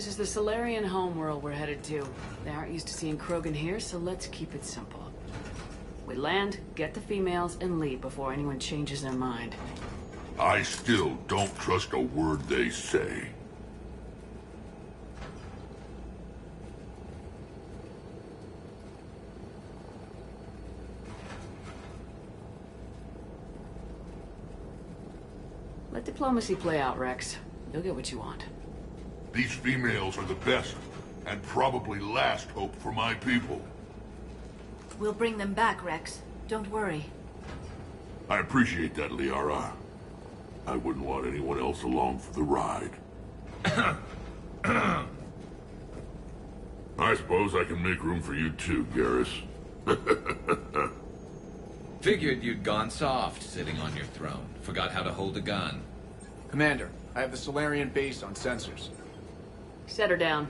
This is the Solarian homeworld we're headed to. They aren't used to seeing Krogan here, so let's keep it simple. We land, get the females, and leave before anyone changes their mind. I still don't trust a word they say. Let diplomacy play out, Rex. You'll get what you want. These females are the best, and probably last hope for my people. We'll bring them back, Rex. Don't worry. I appreciate that, Liara. I wouldn't want anyone else along for the ride. I suppose I can make room for you too, Garrus. Figured you'd gone soft sitting on your throne. Forgot how to hold a gun. Commander, I have the Solarian base on sensors. Set her down.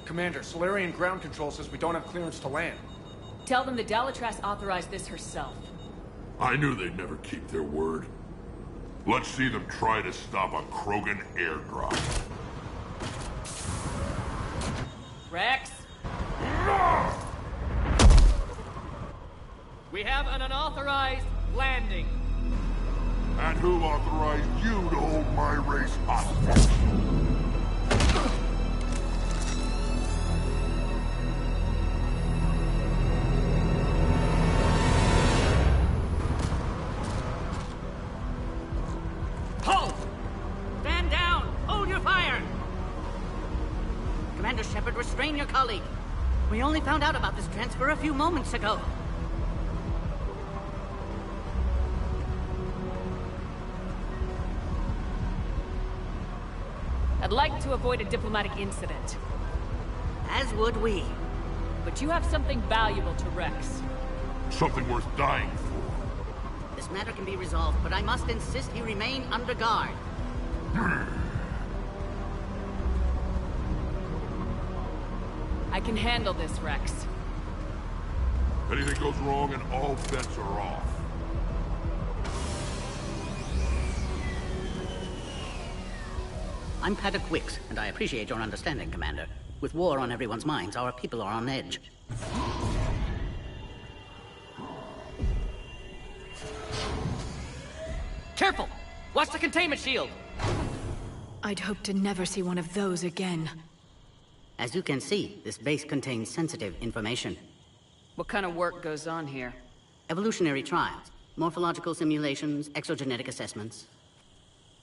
Commander, Solarian ground control says we don't have clearance to land. Tell them the Dalatras authorized this herself. I knew they'd never keep their word. Let's see them try to stop a Krogan airdrop. Rex? We have an unauthorized landing. And who authorized you to hold my race hostage? Halt! Stand down! Hold your fire! Commander Shepard, restrain your colleague. We only found out about this transfer a few moments ago. I'd like to avoid a diplomatic incident. As would we. But you have something valuable to Rex. Something worth dying for. This matter can be resolved, but I must insist he remain under guard. I can handle this, Rex. Anything goes wrong and all bets are off. I'm Paddock Wicks, and I appreciate your understanding, Commander. With war on everyone's minds, our people are on edge. Careful! Watch the containment shield! I'd hoped to never see one of those again. As you can see, this base contains sensitive information. What kind of work goes on here? Evolutionary trials, morphological simulations, exogenetic assessments.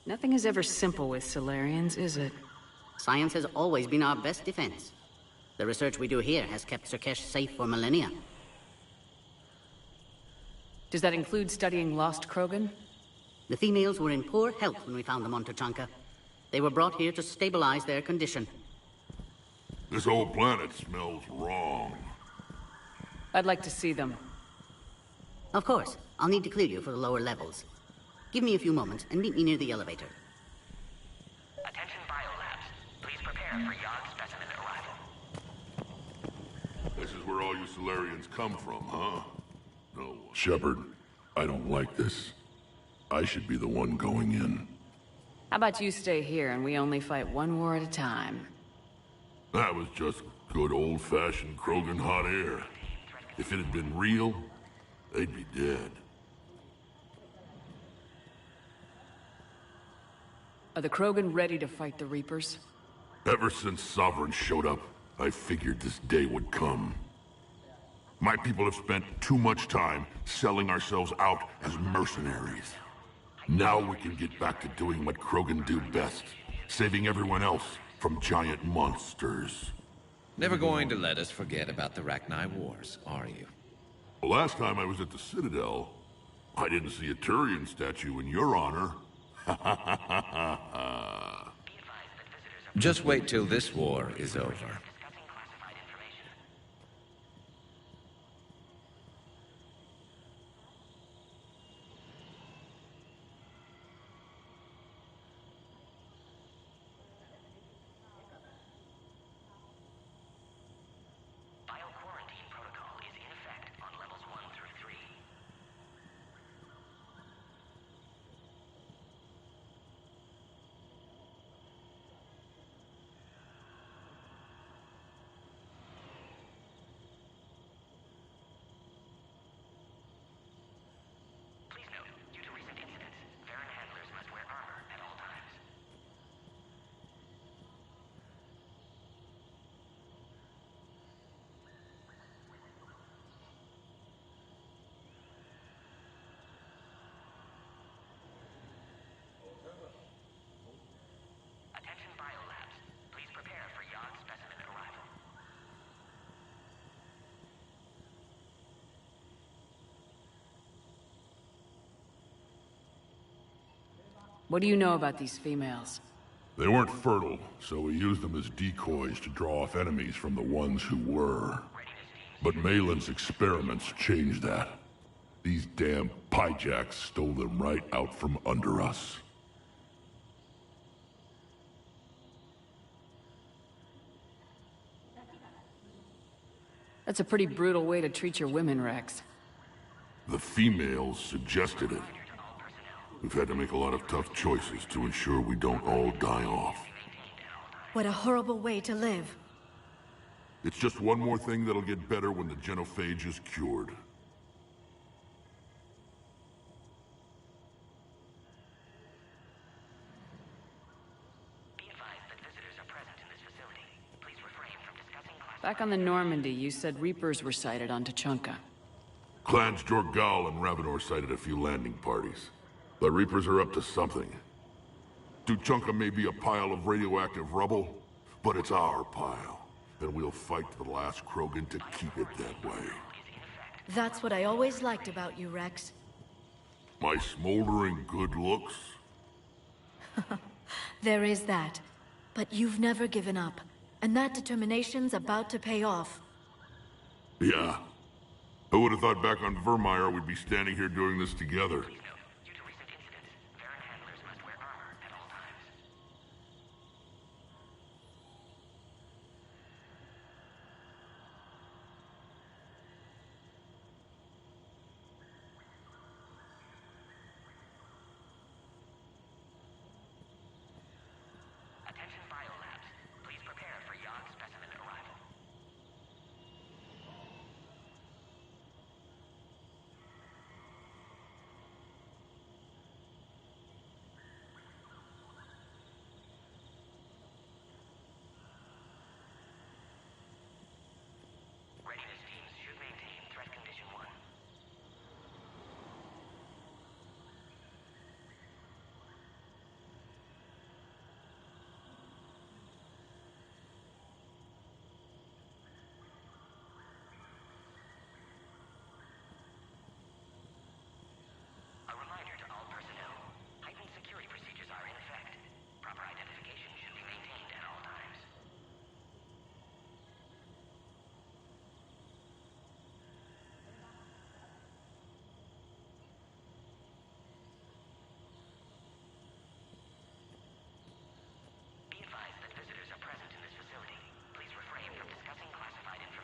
Nothing is ever simple with Solarians, is it? Science has always been our best defense. The research we do here has kept Surkesh safe for millennia. Does that include studying lost Krogan? The females were in poor health when we found them on Tuchanka. They were brought here to stabilize their condition. This whole planet smells wrong. I'd like to see them. Of course. I'll need to clear you for the lower levels. Give me a few moments and meet me near the elevator. Attention biolabs. Please prepare for Yogg specimen arrival. This is where all you Solarians come from, huh? No. Shepard, I don't like this. I should be the one going in. How about you stay here and we only fight one war at a time? That was just good old-fashioned Krogan hot air. If it had been real, they'd be dead. Are the Krogan ready to fight the Reapers? Ever since Sovereign showed up, I figured this day would come. My people have spent too much time selling ourselves out as mercenaries. Now we can get back to doing what Krogan do best, saving everyone else from giant monsters. Never going to let us forget about the Rachni Wars, are you? The last time I was at the Citadel, I didn't see a Turian statue in your honor. Just wait till this war is over. Bioquarantine What do you know about these females? They weren't fertile, so we used them as decoys to draw off enemies from the ones who were. But Malin's experiments changed that. These damn pyjacks stole them right out from under us. That's a pretty brutal way to treat your women, Rex. The females suggested it. We've had to make a lot of tough choices to ensure we don't all die off. What a horrible way to live. It's just one more thing that'll get better when the genophage is cured. Back on the Normandy, you said Reapers were sighted on Tachanka. Clans Jorgal and Ravenor sighted a few landing parties. The Reapers are up to something. Tuchanka may be a pile of radioactive rubble, but it's our pile. And we'll fight to the last Krogan to keep it that way. That's what I always liked about you, Rex. My smoldering good looks? There is that. But you've never given up. And that determination's about to pay off. Yeah. I would have thought back on Vermeer we'd be standing here doing this together.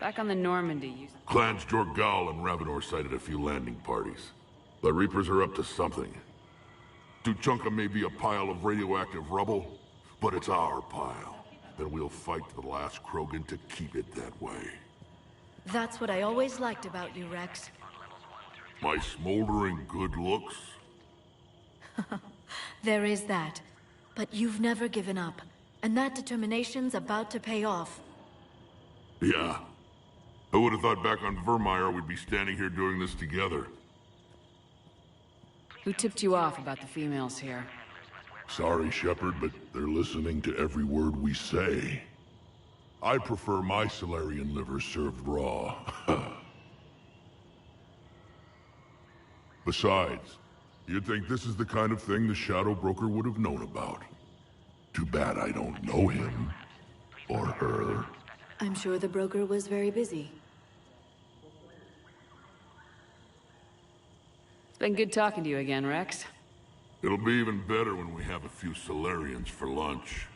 Back on the Normandy, you... Clans Jorgal and Ravenor sighted a few landing parties. The Reapers are up to something. Tuchanka may be a pile of radioactive rubble, but it's our pile. And we'll fight to the last Krogan to keep it that way. That's what I always liked about you, Rex. My smoldering good looks? There is that. But you've never given up. And that determination's about to pay off. Yeah. I would have thought back on Vermeer we'd be standing here doing this together. Who tipped you off about the females here? Sorry, Shepard, but they're listening to every word we say. I prefer my Solarian liver served raw. Besides, you'd think this is the kind of thing the Shadow Broker would have known about. Too bad I don't know him. Or her. I'm sure the broker was very busy. It's been good talking to you again, Rex. It'll be even better when we have a few Solarians for lunch.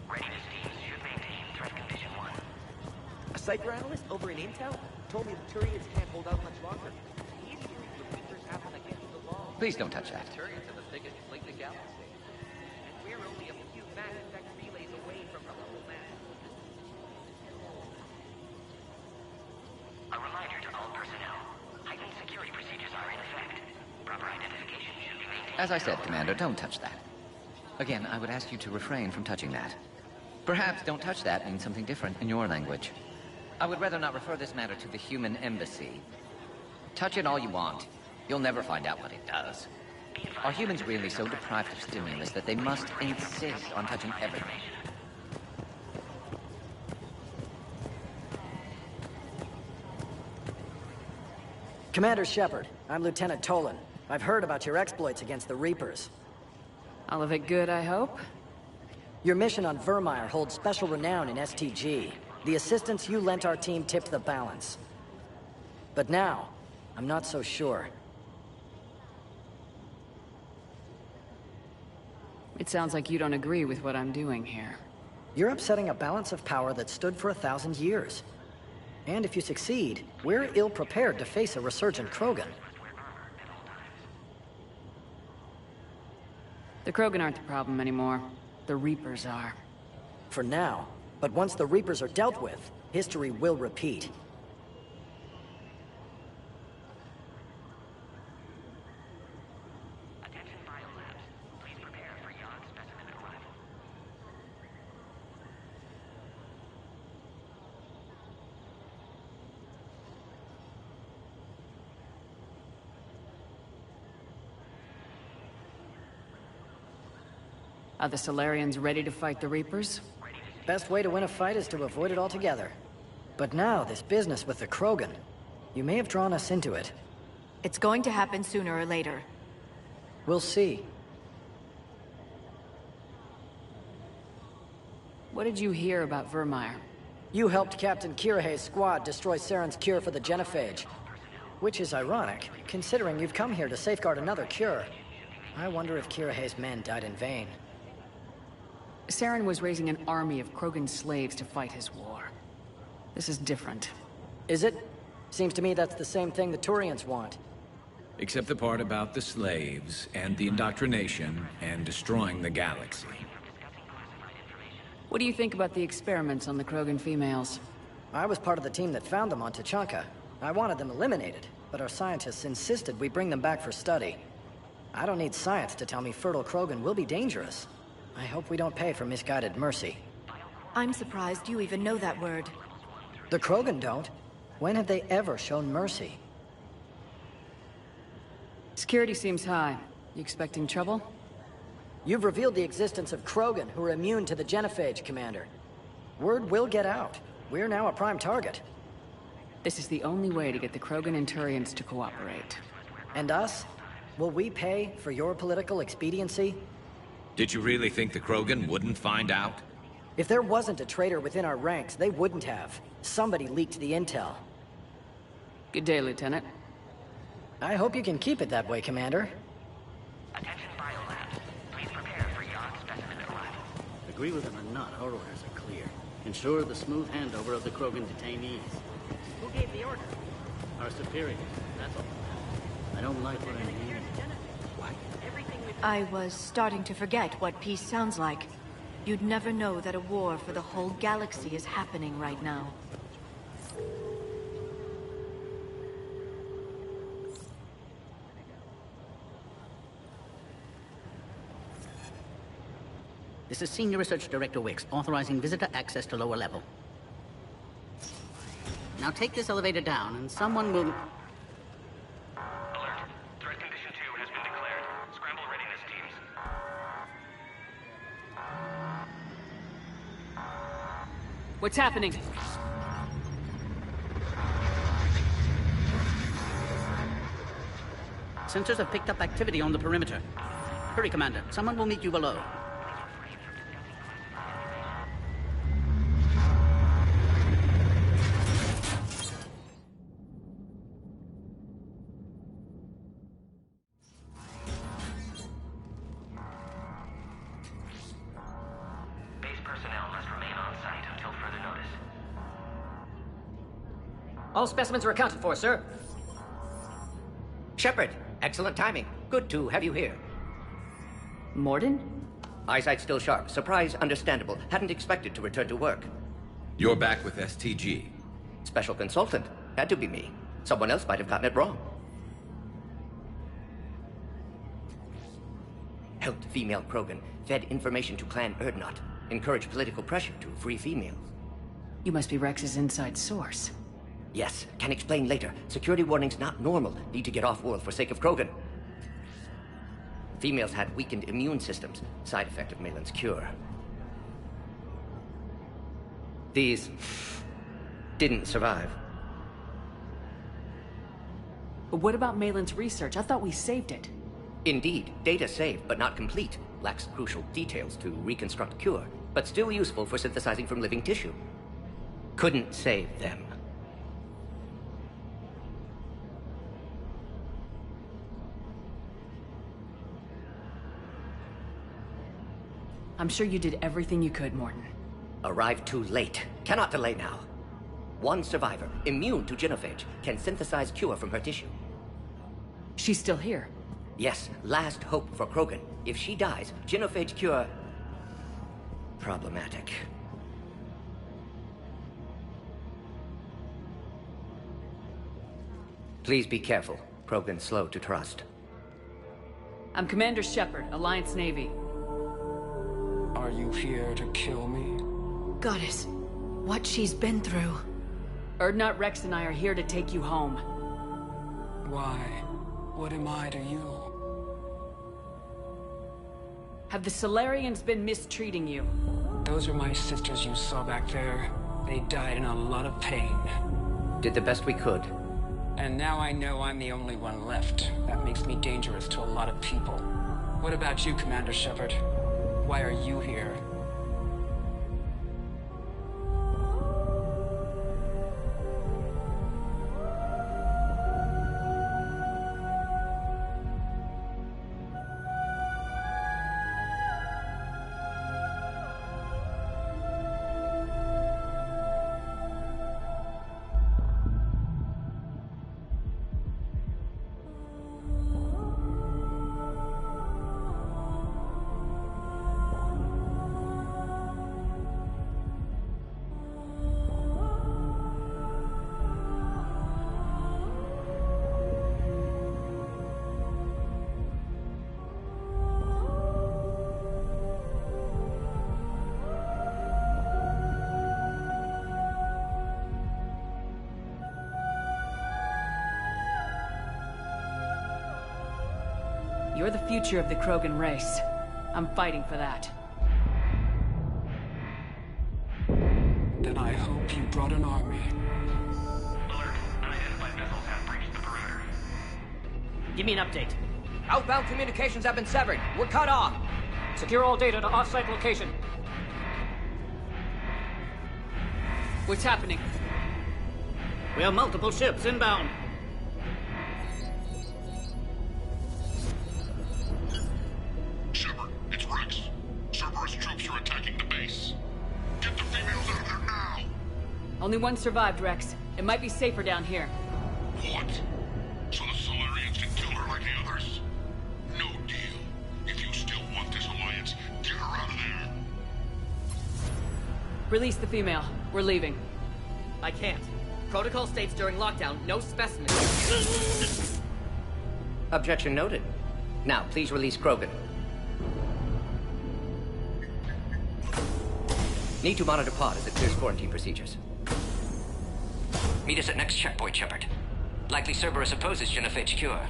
Readiness teams should maintain threat condition 1. A cyber analyst over in Intel told me the Turians can't hold out much longer. He's hearing the Reapers have them against the law. Please don't touch that. Turians are the biggest link in the galaxy. And we're only a few mass effect relays away from the whole map. A reminder to all personnel. Heightened security procedures are in effect. Proper identification should be maintained. As I said, Commander, don't touch that. Again, I would ask you to refrain from touching that. Perhaps don't touch that means something different in your language. I would rather not refer this matter to the human embassy. Touch it all you want. You'll never find out what it does. Are humans really so deprived of stimulus that they must insist on touching everything? Commander Shepard, I'm Lieutenant Tolan. I've heard about your exploits against the Reapers. All of it good, I hope? Your mission on Vermeer holds special renown in STG. The assistance you lent our team tipped the balance. But now, I'm not so sure. It sounds like you don't agree with what I'm doing here. You're upsetting a balance of power that stood for 1,000 years. And if you succeed, we're ill-prepared to face a resurgent Krogan. The Krogan aren't the problem anymore. The Reapers are. For now. But once the Reapers are dealt with, history will repeat. Are the Solarians ready to fight the Reapers? Best way to win a fight is to avoid it altogether. But now, this business with the Krogan. You may have drawn us into it. It's going to happen sooner or later. We'll see. What did you hear about Vermeer? You helped Captain Kirahe's squad destroy Saren's cure for the genophage. Which is ironic, considering you've come here to safeguard another cure. I wonder if Kirahe's men died in vain. Saren was raising an army of Krogan slaves to fight his war. This is different. Is it? Seems to me that's the same thing the Turians want. Except the part about the slaves, and the indoctrination, and destroying the galaxy. What do you think about the experiments on the Krogan females? I was part of the team that found them on Tachanka. I wanted them eliminated, but our scientists insisted we bring them back for study. I don't need science to tell me fertile Krogan will be dangerous. I hope we don't pay for misguided mercy. I'm surprised you even know that word. The Krogan don't. When have they ever shown mercy? Security seems high. You expecting trouble? You've revealed the existence of Krogan who are immune to the genophage, Commander. Word will get out. We're now a prime target. This is the only way to get the Krogan and Turians to cooperate. And us? Will we pay for your political expediency? Did you really think the Krogan wouldn't find out? If there wasn't a traitor within our ranks, they wouldn't have. Somebody leaked the intel. Good day, Lieutenant. I hope you can keep it that way, Commander. Attention biolabs. Please prepare for yon specimen arrival. Agree with them or not, our orders are clear. Ensure the smooth handover of the Krogan detainees. Who gave the order? Our superiors, that's all. I don't like what I'm hearing. I was starting to forget what peace sounds like. You'd never know that a war for the whole galaxy is happening right now. This is Senior Research Director Wicks, authorizing visitor access to lower level. Now take this elevator down, and someone will... Alert. Threat condition 2 has been declared. Scramble readiness teams. What's happening? Sensors have picked up activity on the perimeter. Hurry, Commander. Someone will meet you below. All specimens are accounted for, sir. Shepard, excellent timing. Good to have you here. Morden? Eyesight still sharp. Surprise understandable. Hadn't expected to return to work. You're back with STG. Special consultant. Had to be me. Someone else might have gotten it wrong. Helped female Krogan. Fed information to Clan Erdnot. Encouraged political pressure to free females. You must be Rex's inside source. Yes, can explain later. Security warnings not normal. Need to get off-world for sake of Krogan. Females had weakened immune systems. Side effect of Malin's cure. These didn't survive. But what about Malin's research? I thought we saved it. Indeed, data saved, but not complete. Lacks crucial details to reconstruct a cure, but still useful for synthesizing from living tissue. Couldn't save them. I'm sure you did everything you could, Morton. Arrived too late. Cannot delay now. One survivor, immune to genophage, can synthesize cure from her tissue. She's still here. Yes, last hope for Krogan. If she dies, genophage cure... problematic. Please be careful. Krogan's slow to trust. I'm Commander Shepard, Alliance Navy. Are you here to kill me? Goddess, what she's been through. Urdnot, Rex, and I are here to take you home. Why? What am I to you? Have the Solarians been mistreating you? Those are my sisters you saw back there. They died in a lot of pain. Did the best we could. And now I know I'm the only one left. That makes me dangerous to a lot of people. What about you, Commander Shepard? Why are you here? You're the future of the Krogan race. I'm fighting for that. Then I hope you brought an army. Alert. Unidentified vessels have breached the perimeter. Give me an update. Outbound communications have been severed. We're cut off. Secure all data to off-site location. What's happening? We have multiple ships inbound. Shepard, it's Rex. Cerberus troops are attacking the base. Get the females out of there now! Only one survived, Rex. It might be safer down here. What? So the Solarians can kill her like the others? No deal. If you still want this alliance, get her out of there. Release the female. We're leaving. I can't. Protocol states during lockdown, no specimens. Objection noted. Now, please release Krogan. Need to monitor pod as it clears quarantine procedures. Meet us at next checkpoint, Shepard. Likely Cerberus opposes genophage cure.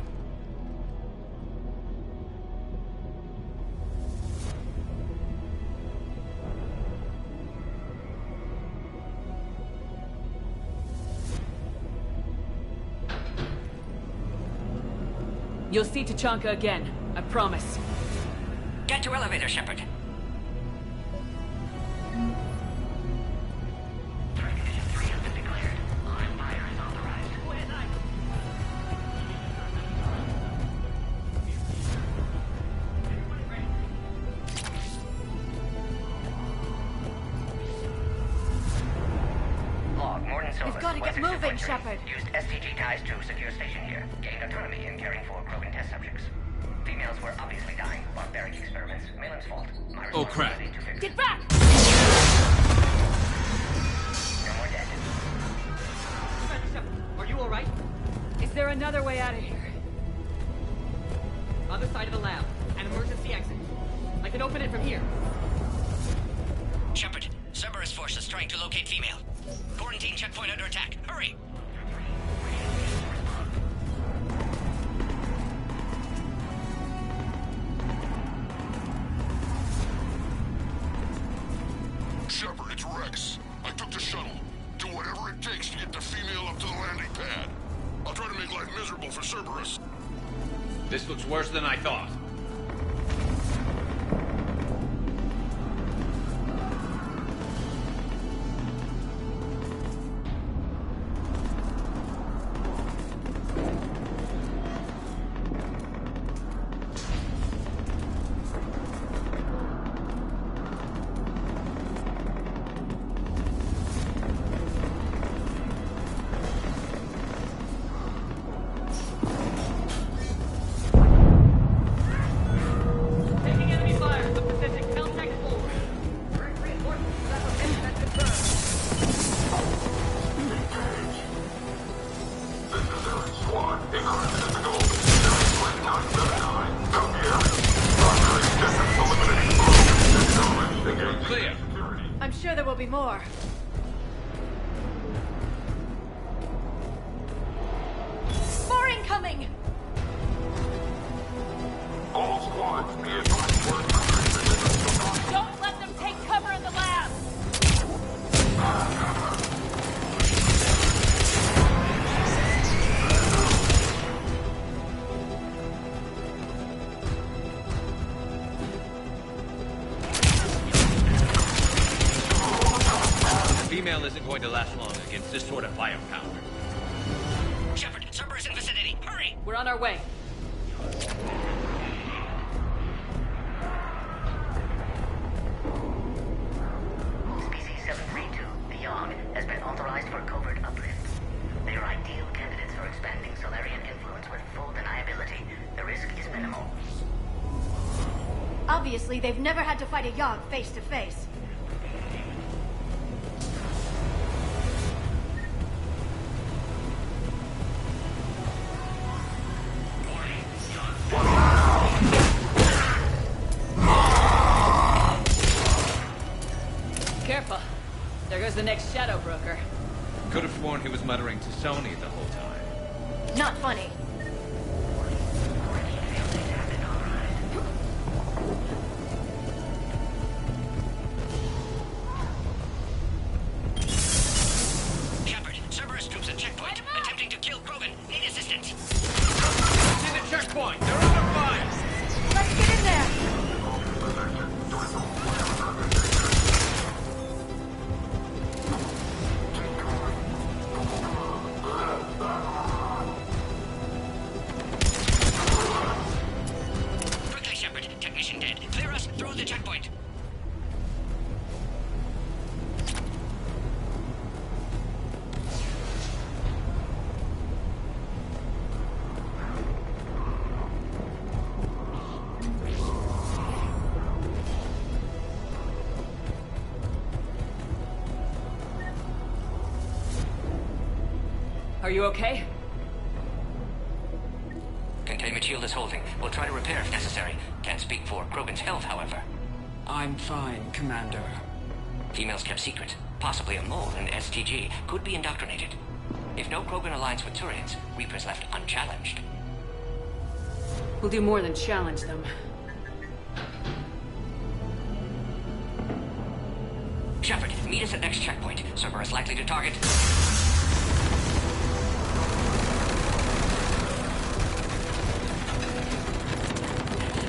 You'll see Tachanka again. I promise. Get to elevator, Shepard. We've got to get moving, Shepard. Used STG ties to secure station here. Gained autonomy in caring for Krogan test subjects. Females were obviously dying. Barbaric experiments. Malin's fault. My Oh, crap. responsibility to fix it. Get back! No more dead. Are you alright? Is there another way out of here? Other side of the lab. An emergency exit. I can open it from here. Shepard, Cerberus forces trying to locate female. Quarantine checkpoint under attack. Hurry! Shepard, it's Rex. I took the shuttle. Do whatever it takes to get the female up to the landing pad. I'll try to make life miserable for This looks worse than I thought. I'm sure there will be more. More incoming! All squads, be Don't let them take cover in the lab! Female isn't going to last long against this sort of firepower. Shepard, Cerberus in vicinity. Hurry! We're on our way. Species 732, the Yogg, has been authorized for covert uplift. They are ideal candidates for expanding Solarian influence with full deniability. The risk is minimal. Obviously, they've never had to fight a Yogg face to face. Careful. There goes the next shadow broker. Could have sworn he was muttering to Sony the whole time. Not funny. Shepard, Cerberus troops at checkpoint. Attempting to kill Krogan. Need assistance. To the checkpoint! They're under fire! Let's get in there! Quickly, Shepard. Technician dead. Clear us through the checkpoint. Are you okay? Containment shield is holding. We'll try to repair if necessary. Can't speak for Krogan's health, however. I'm fine, Commander. Females kept secret. Possibly a mole in STG. Could be indoctrinated. If no Krogan aligns with Turians, Reaper's left unchallenged. We'll do more than challenge them. Shepard, meet us at next checkpoint. Cerberus likely to target.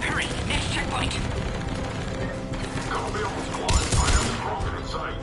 Hurry! Next checkpoint! Copy all squads. I have the Krogan in sight.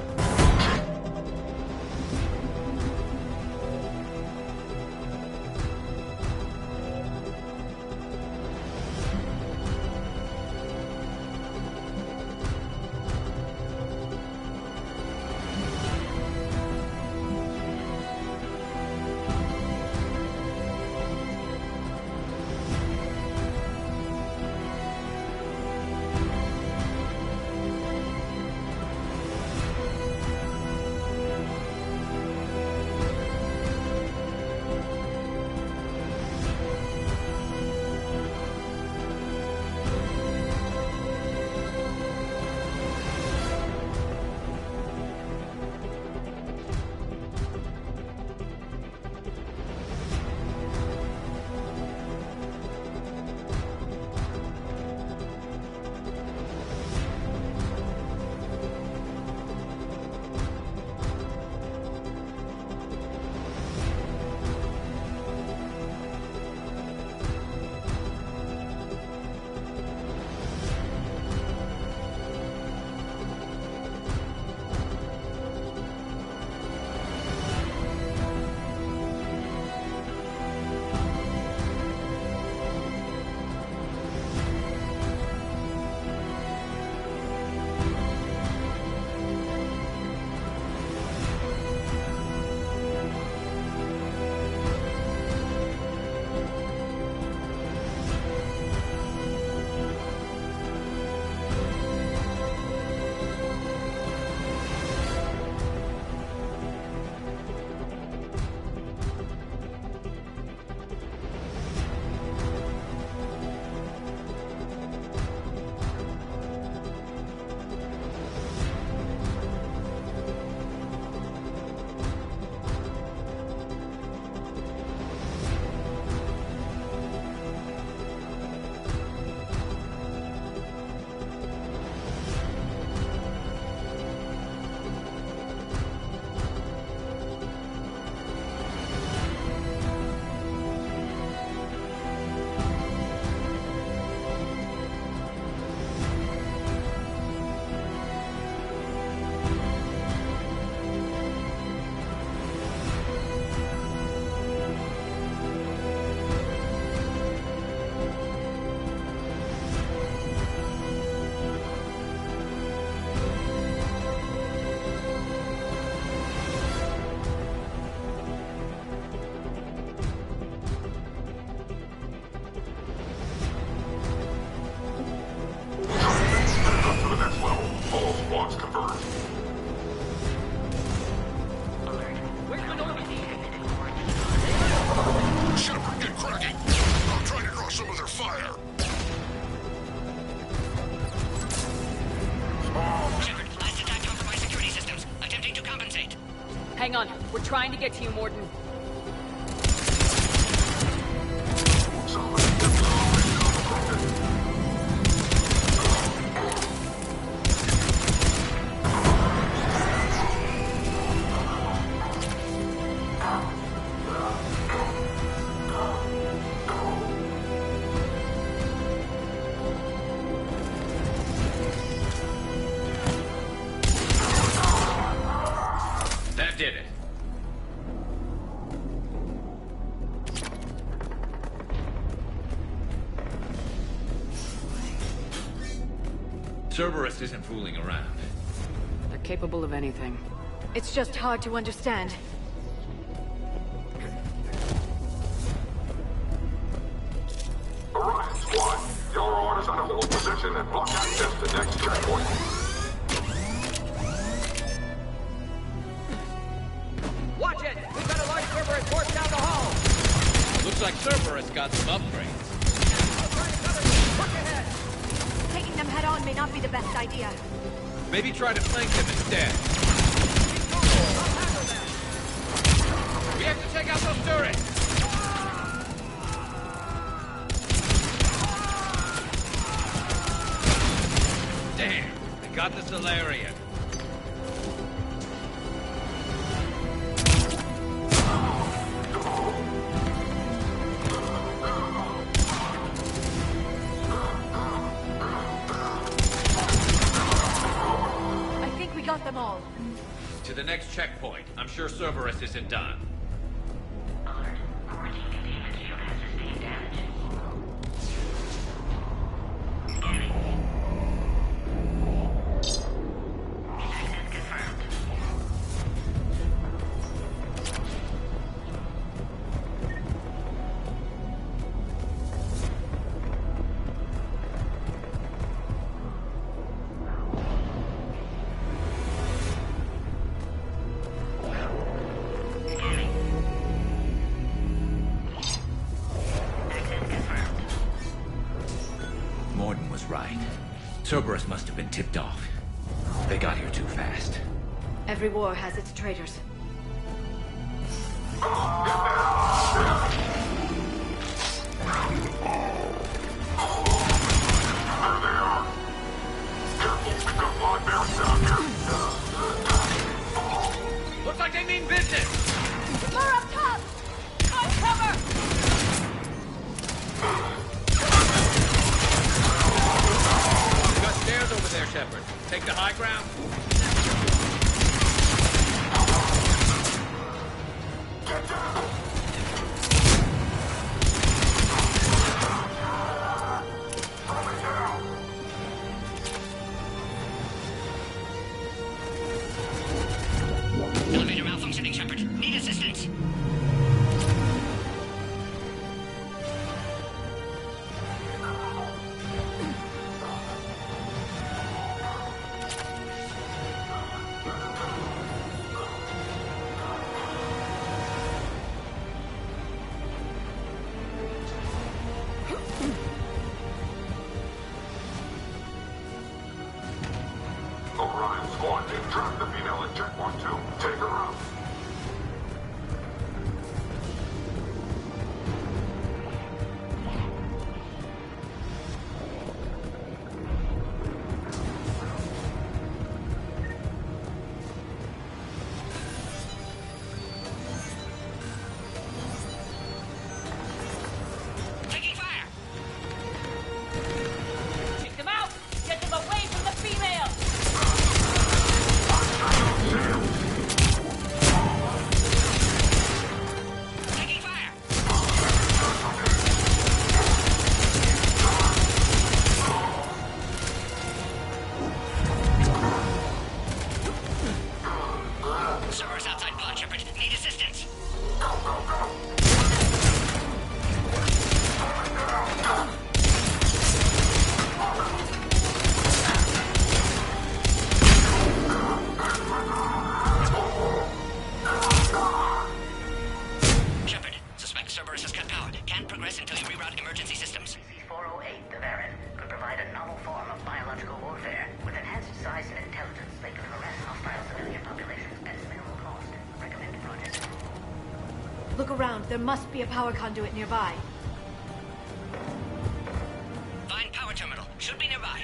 Hang on. We're trying to get to you, Morden. That did it. Cerberus isn't fooling around. They're capable of anything. It's just hard to understand. Orion Squad, your orders are to hold position and block access to next checkpoint. Watch it! We've got a large Cerberus force down the hall! Looks like Cerberus got some upgrades. Taking them head on may not be the best idea. Maybe try to flank them instead. We have to take out those turrets! Damn, they got the Solarian. I think we got them all. To the next checkpoint. I'm sure Cerberus isn't done. Morden was right. Cerberus must have been tipped off. They got here too fast. Every war has its traitors. Looks like they mean business! More up top! On cover! You got stairs over there, Shepard. Take the high ground. Elevator malfunctioning, Shepard. Need assistance. Orion Squad, take track the female at checkpoint 2. Take her out. Taking fire! Take them out! Get them away from the female! Taking fire! Cerberus outside blood, Shepard. Need assistance. Shepard, suspect Cerberus has cut power. Can't progress until you reroute emergency systems. C-408, the Baron, could provide a novel form of biological warfare. With enhanced size and intelligence, they could harass hostile civilian populations at minimal cost. Recommend Look around. There must be a power conduit nearby. Find power terminal. Should be nearby.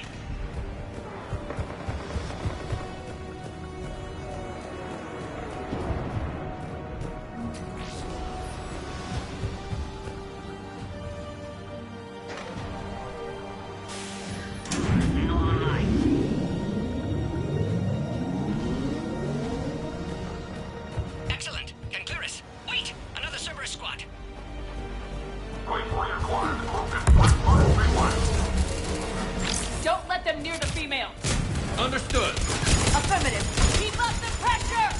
Excellent. Can clear us. Wait! Another Cerberus squad. Don't let them near the female. Understood. Affirmative. Keep up the pressure!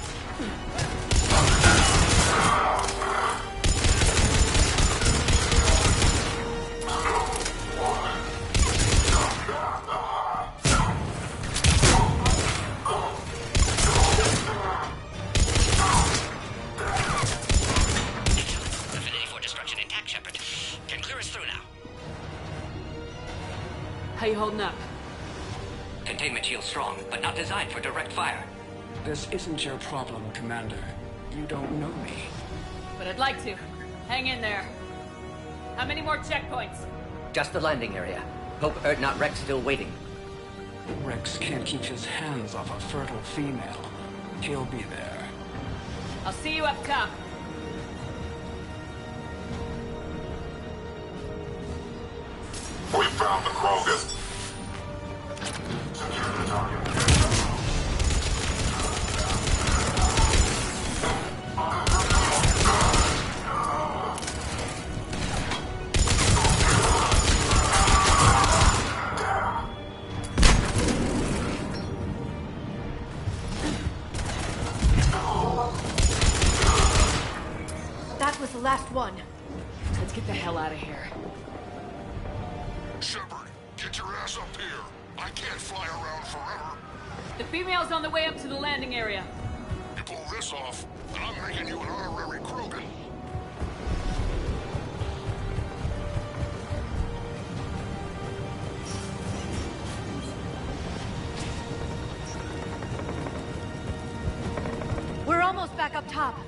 Affinity for destruction intact, Shepard. Can clear us through now. How you holding up? Containment shield strong, but not designed for direct fire. This isn't your problem, Commander. You don't know me. But I'd like to. Hang in there. How many more checkpoints? Just the landing area. Hope not Rex still waiting. Rex can't keep his hands off a fertile female. He'll be there. I'll see you up top. We found the Krogan. That was the last one. Let's get the hell out of here. Shepard, get your ass up here. I can't fly around forever. The female's on the way up to the landing area. You pull this off, and I'm making you an honorary Krogan. We're almost back up top.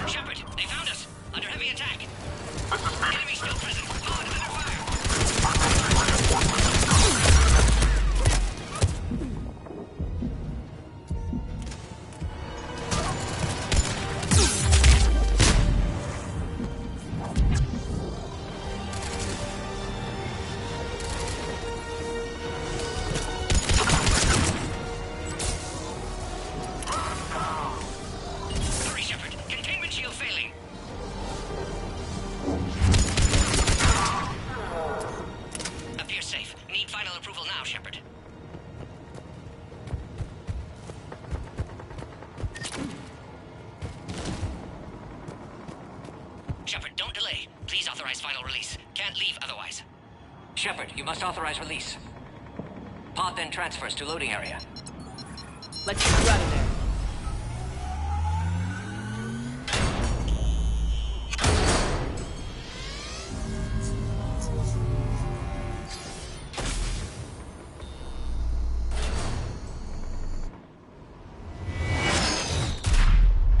Shepard, they found us. Under heavy attack. Enemy still present. Pod under fire. Hurry, Shepard. Containment shield failing. Appears safe. Need final approval now, Shepard. Shepard, don't delay. Please authorize final release. Can't leave otherwise. Shepard, you must authorize release. Pod then transfers to loading area. Let's get you out of there.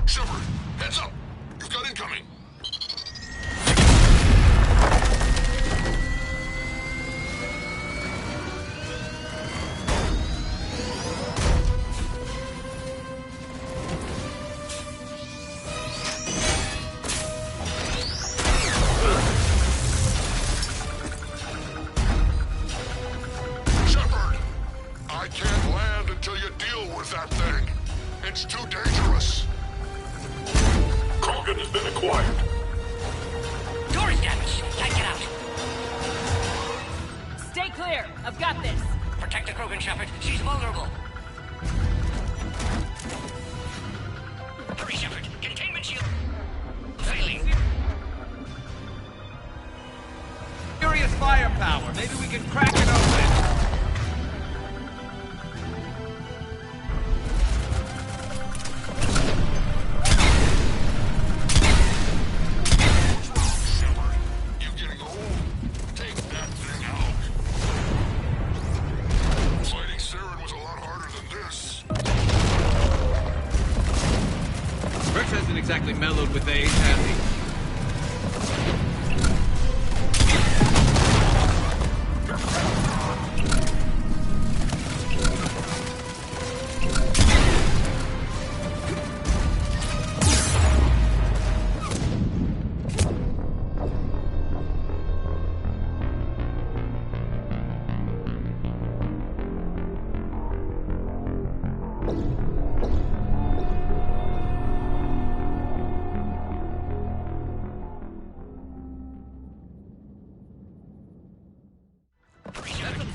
Shepard, heads up. You've got incoming. Shepard, I can't land until you deal with that thing. It's too dangerous. Krogan has been acquired. Door is damaged. Can't get out. Stay clear. I've got this. Protect the Krogan, Shepard. She's vulnerable. Hurry, Shepard. Containment shield. Failing. Furious firepower. Maybe we can crack it open. mellowed with age, has he?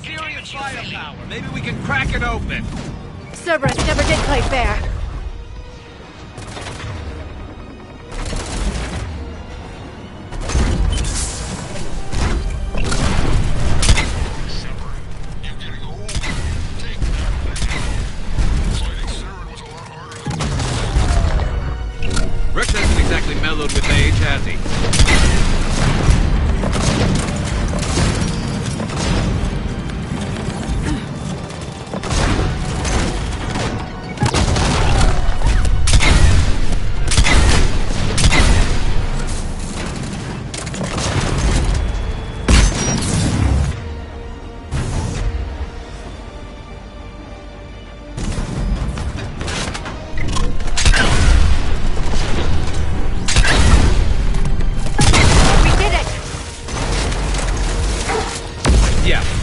Serious firepower. Maybe we can crack it open. Cerberus never did play fair. Rex hasn't exactly mellowed with age, has he?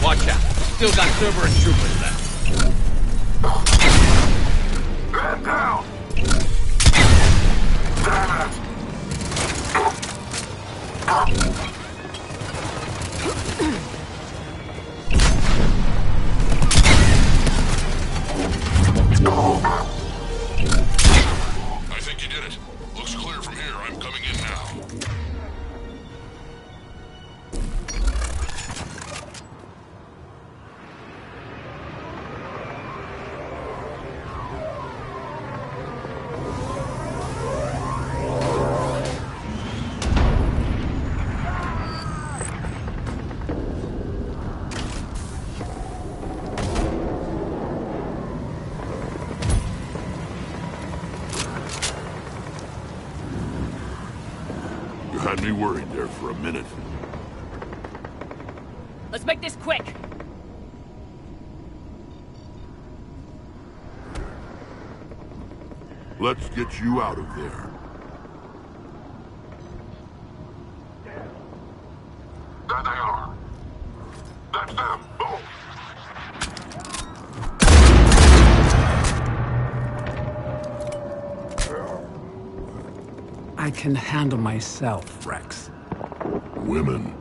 Watch out. Still got Cerberus troopers left. Man down! Damn it! I think you did it. Looks clear from here. I'm coming in now. You had me worried there for a minute. Let's make this quick. Let's get you out of there. There they are. That's them. Move. I can handle myself, Rex. Women.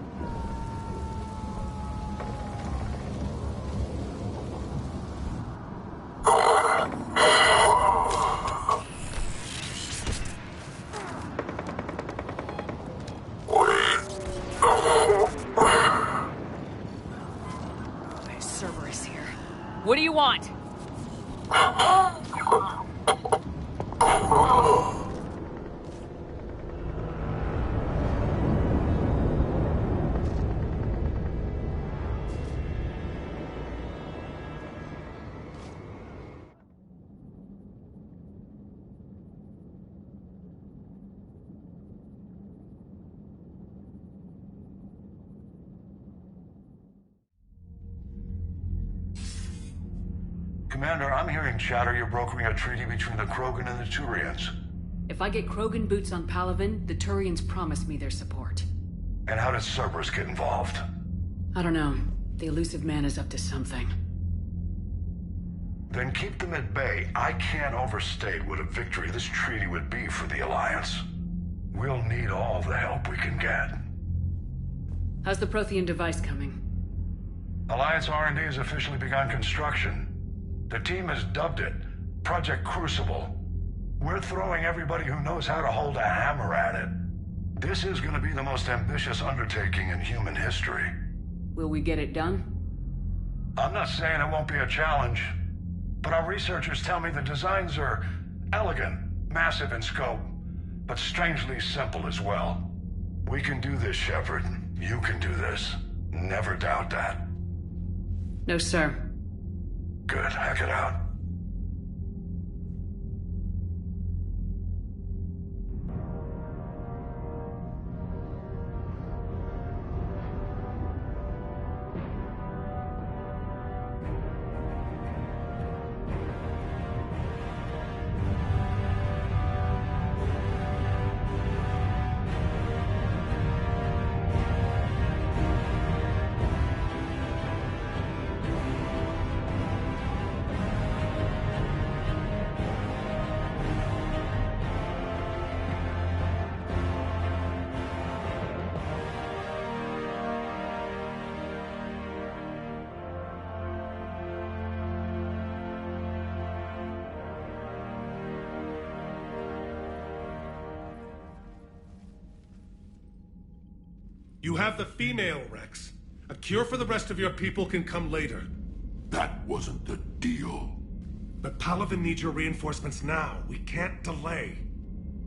Cerberus here. What do you want? Commander, I'm hearing chatter you're brokering a treaty between the Krogan and the Turians. If I get Krogan boots on Palaven, the Turians promise me their support. And how does Cerberus get involved? I don't know. The elusive man is up to something. Then keep them at bay. I can't overstate what a victory this treaty would be for the Alliance. We'll need all the help we can get. How's the Prothean device coming? Alliance R&D has officially begun construction. The team has dubbed it Project Crucible. We're throwing everybody who knows how to hold a hammer at it. This is going to be the most ambitious undertaking in human history. Will we get it done? I'm not saying it won't be a challenge, but our researchers tell me the designs are elegant, massive in scope, but strangely simple as well. We can do this, Shepard. You can do this. Never doubt that. No, sir. Good. Hack it out. You have the female, Rex. A cure for the rest of your people can come later. That wasn't the deal. But Palaven needs your reinforcements now. We can't delay.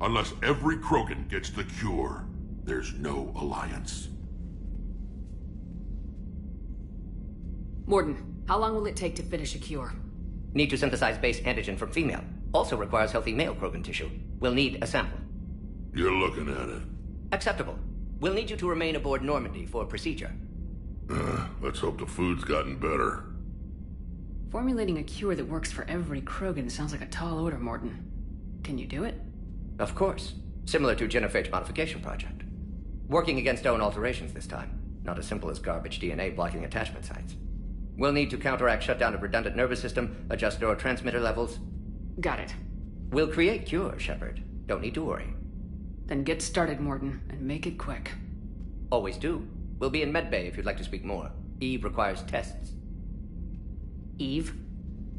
Unless every Krogan gets the cure, there's no alliance. Morden, how long will it take to finish a cure? Need to synthesize base antigen from female. Also requires healthy male Krogan tissue. We'll need a sample. You're looking at it. Acceptable. We'll need you to remain aboard Normandy for procedure. Let's hope the food's gotten better. Formulating a cure that works for every Krogan sounds like a tall order, Morden. Can you do it? Of course. Similar to Genophage modification project. Working against own alterations this time. Not as simple as garbage DNA blocking attachment sites. We'll need to counteract shutdown of redundant nervous system, adjust neurotransmitter levels. Got it. We'll create cure, Shepard. Don't need to worry. Then get started, Morden, and make it quick. Always do. We'll be in medbay if you'd like to speak more. Eve requires tests. Eve?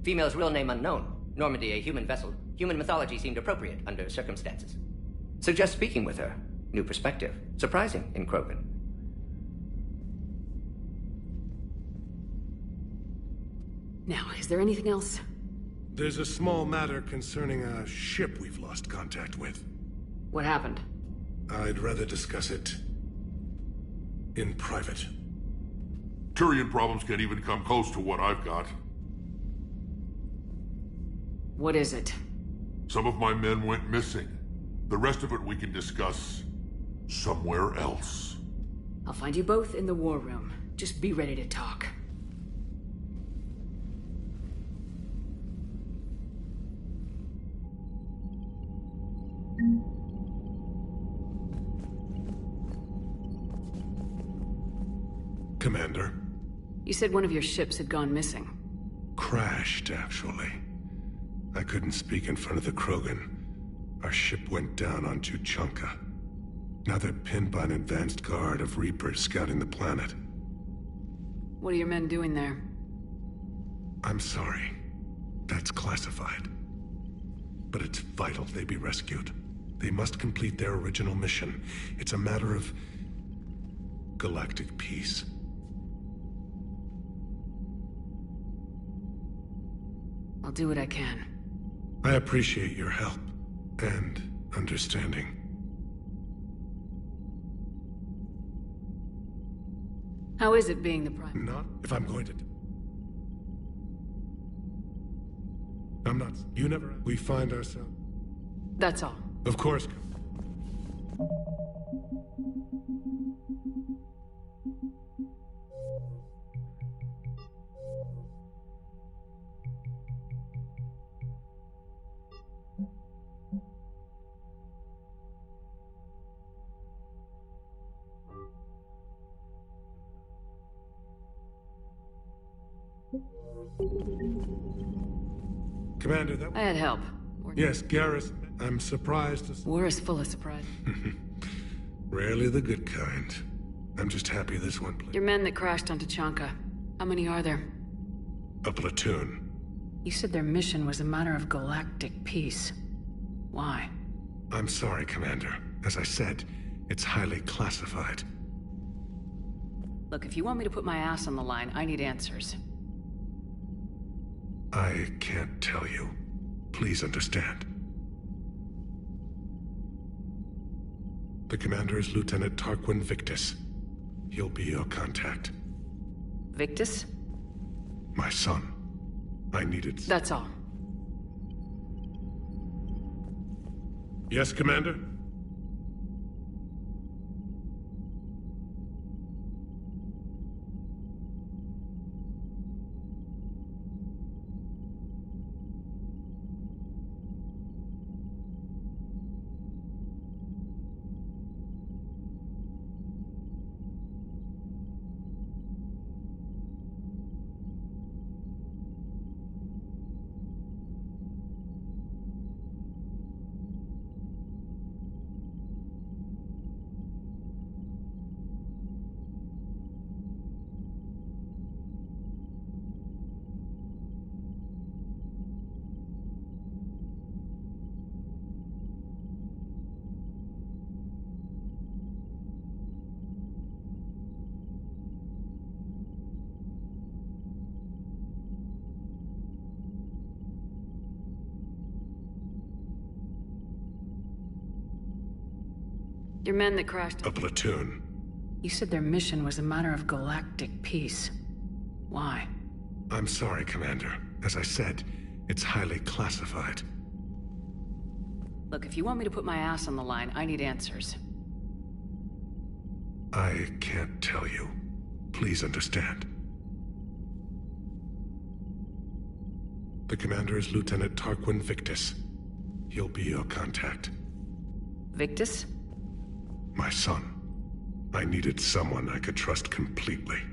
Female's real name unknown. Normandy, a human vessel. Human mythology seemed appropriate under circumstances. Suggest speaking with her. New perspective. Surprising in Krogan. Now, is there anything else? There's a small matter concerning a ship we've lost contact with. What happened? I'd rather discuss it in private. Turian problems can't even come close to what I've got. What is it? Some of my men went missing. The rest of it we can discuss somewhere else. I'll find you both in the war room. Just be ready to talk. Commander. You said one of your ships had gone missing. Crashed, actually. I couldn't speak in front of the Krogan. Our ship went down on Tuchanka. Now they're pinned by an advanced guard of Reapers scouting the planet. What are your men doing there? I'm sorry. That's classified. But it's vital they be rescued. They must complete their original mission. It's a matter of galactic peace. I'll do what I can. I appreciate your help and understanding. How is it being the Prime? Not if I'm going to... I'm not... You never... We find ourselves... That's all. Of course. Commander, that... I had help. Yes, Garrus. I'm surprised to... War is full of surprise. Rarely the good kind. I'm just happy this one... Your men that crashed on Tuchanka. How many are there? A platoon. You said their mission was a matter of galactic peace. Why? I'm sorry, Commander. As I said, it's highly classified. Look, if you want me to put my ass on the line, I need answers. I can't tell you. Please understand. The commander is Lieutenant Tarquin Victus. He'll be your contact. Victus? My son. I needed... That's all. Yes, Commander? Your men that crashed... A platoon. You said their mission was a matter of galactic peace. Why? I'm sorry, Commander. As I said, it's highly classified. Look, if you want me to put my ass on the line, I need answers. I can't tell you. Please understand. The commander is Lieutenant Tarquin Victus. He'll be your contact. Victus? My son. I needed someone I could trust completely.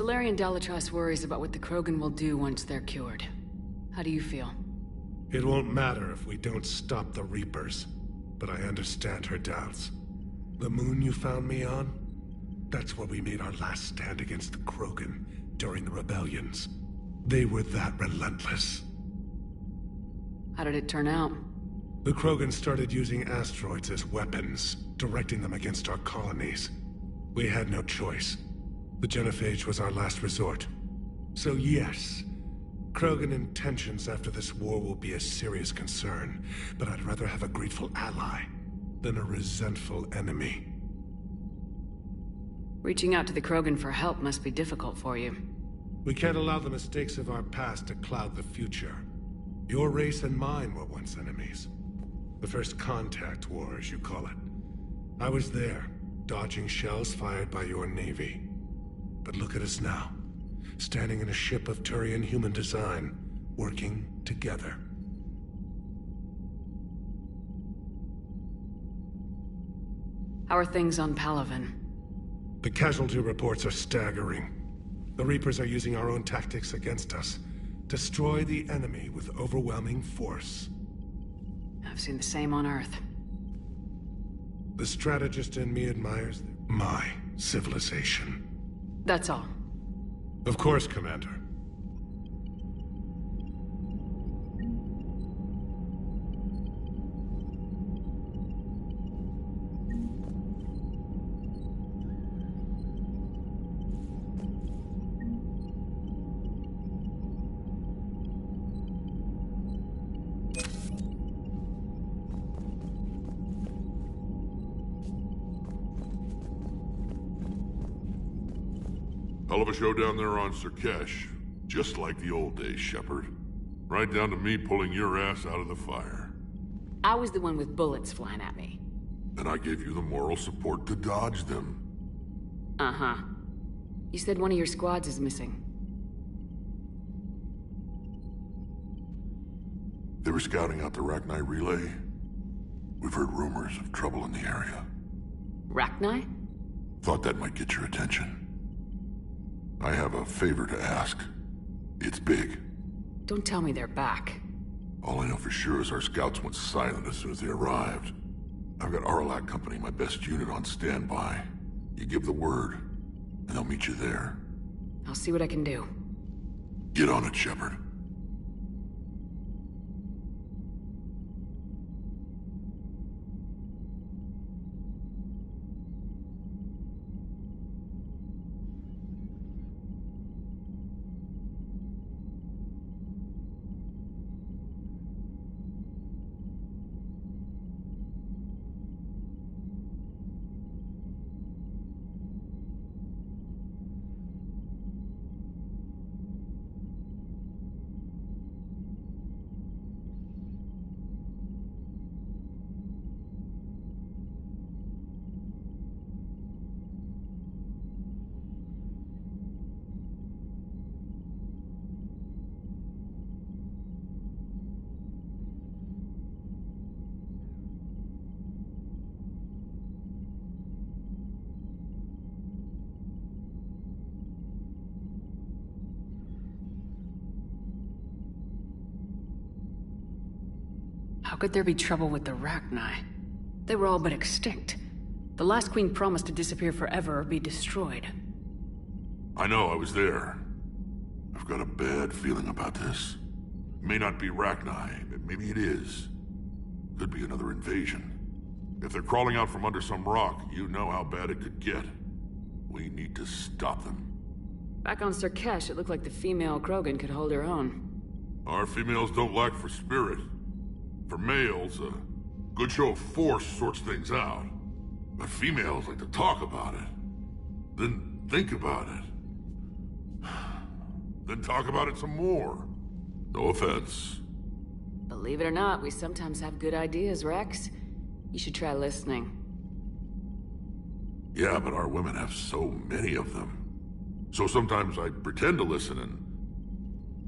Salarian Dalatrass worries about what the Krogan will do once they're cured. How do you feel? It won't matter if we don't stop the Reapers, but I understand her doubts. The moon you found me on? That's where we made our last stand against the Krogan during the rebellions. They were that relentless. How did it turn out? The Krogan started using asteroids as weapons, directing them against our colonies. We had no choice. The genophage was our last resort. So yes, Krogan intentions after this war will be a serious concern, but I'd rather have a grateful ally than a resentful enemy. Reaching out to the Krogan for help must be difficult for you. We can't allow the mistakes of our past to cloud the future. Your race and mine were once enemies. The first contact war, as you call it. I was there, dodging shells fired by your navy. But look at us now, standing in a ship of Turian human design, working together. How are things on Palaven? The casualty reports are staggering. The Reapers are using our own tactics against us. Destroy the enemy with overwhelming force. I've seen the same on Earth. The strategist in me admires my civilization. That's all. Of course, Commander. Hell of a show down there on Surkesh. Just like the old days, Shepard. Right down to me pulling your ass out of the fire. I was the one with bullets flying at me. And I gave you the moral support to dodge them. Uh-huh. You said one of your squads is missing. They were scouting out the Rachni relay. We've heard rumors of trouble in the area. Rachni? Thought that might get your attention. I have a favor to ask. It's big. Don't tell me they're back. All I know for sure is our scouts went silent as soon as they arrived. I've got Aralak Company, my best unit, on standby. You give the word, and they'll meet you there. I'll see what I can do. Get on it, Shepard. How could there be trouble with the Rachni? They were all but extinct. The last queen promised to disappear forever or be destroyed. I know, I was there. I've got a bad feeling about this. It may not be Rachni, but maybe it is. Could be another invasion. If they're crawling out from under some rock, you know how bad it could get. We need to stop them. Back on Surkesh, it looked like the female Krogan could hold her own. Our females don't lack for spirit. For males, a good show of force sorts things out. But females like to talk about it. Then think about it. Then talk about it some more. No offense. Believe it or not, we sometimes have good ideas, Rex. You should try listening. Yeah, but our women have so many of them. So sometimes I pretend to listen and...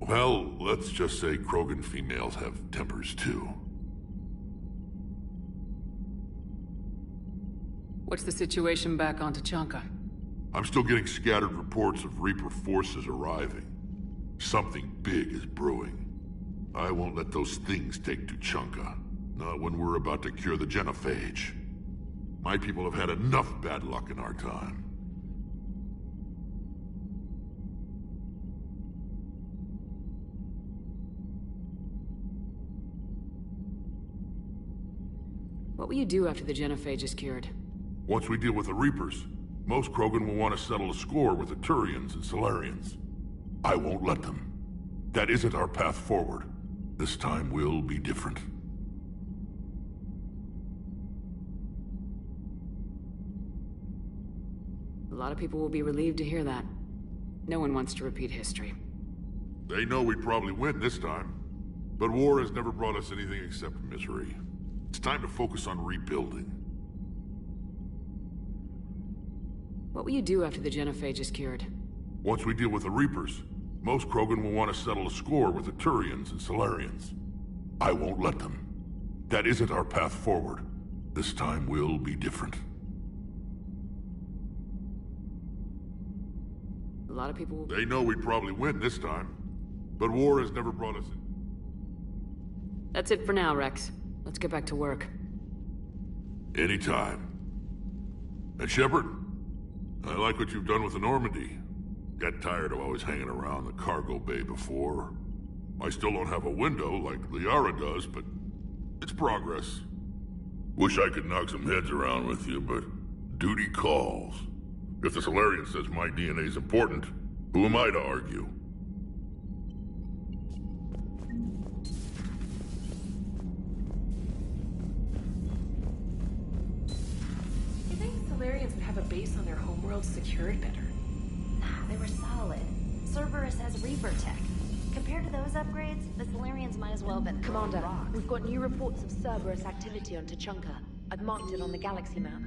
Well, let's just say Krogan females have tempers too. What's the situation back on Tuchanka? I'm still getting scattered reports of Reaper forces arriving. Something big is brewing. I won't let those things take Tuchanka. Not when we're about to cure the genophage. My people have had enough bad luck in our time. What will you do after the genophage is cured? Once we deal with the Reapers, most Krogan will want to settle a score with the Turians and Solarians. I won't let them. That isn't our path forward. This time will be different. A lot of people will be relieved to hear that. No one wants to repeat history. They know we'd probably win this time. But war has never brought us anything except misery. It's time to focus on rebuilding. What will you do after the genophage is cured? Once we deal with the Reapers, most Krogan will want to settle a score with the Turians and Solarians. I won't let them. That isn't our path forward. This time will be different. A lot of people will... They know we'd probably win this time. But war has never brought us in. That's it for now, Rex. Let's get back to work. Anytime. And Shepard, I like what you've done with the Normandy. Got tired of always hanging around the cargo bay before. I still don't have a window like Liara does, but it's progress. Wish I could knock some heads around with you, but duty calls. If the Solarian says my DNA is important, who am I to argue? You think Solarians would have a base on their homeworld secured better? Nah, they were solid. Cerberus has Reaper tech. Compared to those upgrades, the Solarians might as well have been Commander, rocks. we've got new reports of Cerberus activity on Tuchanka. I've marked it on the galaxy map.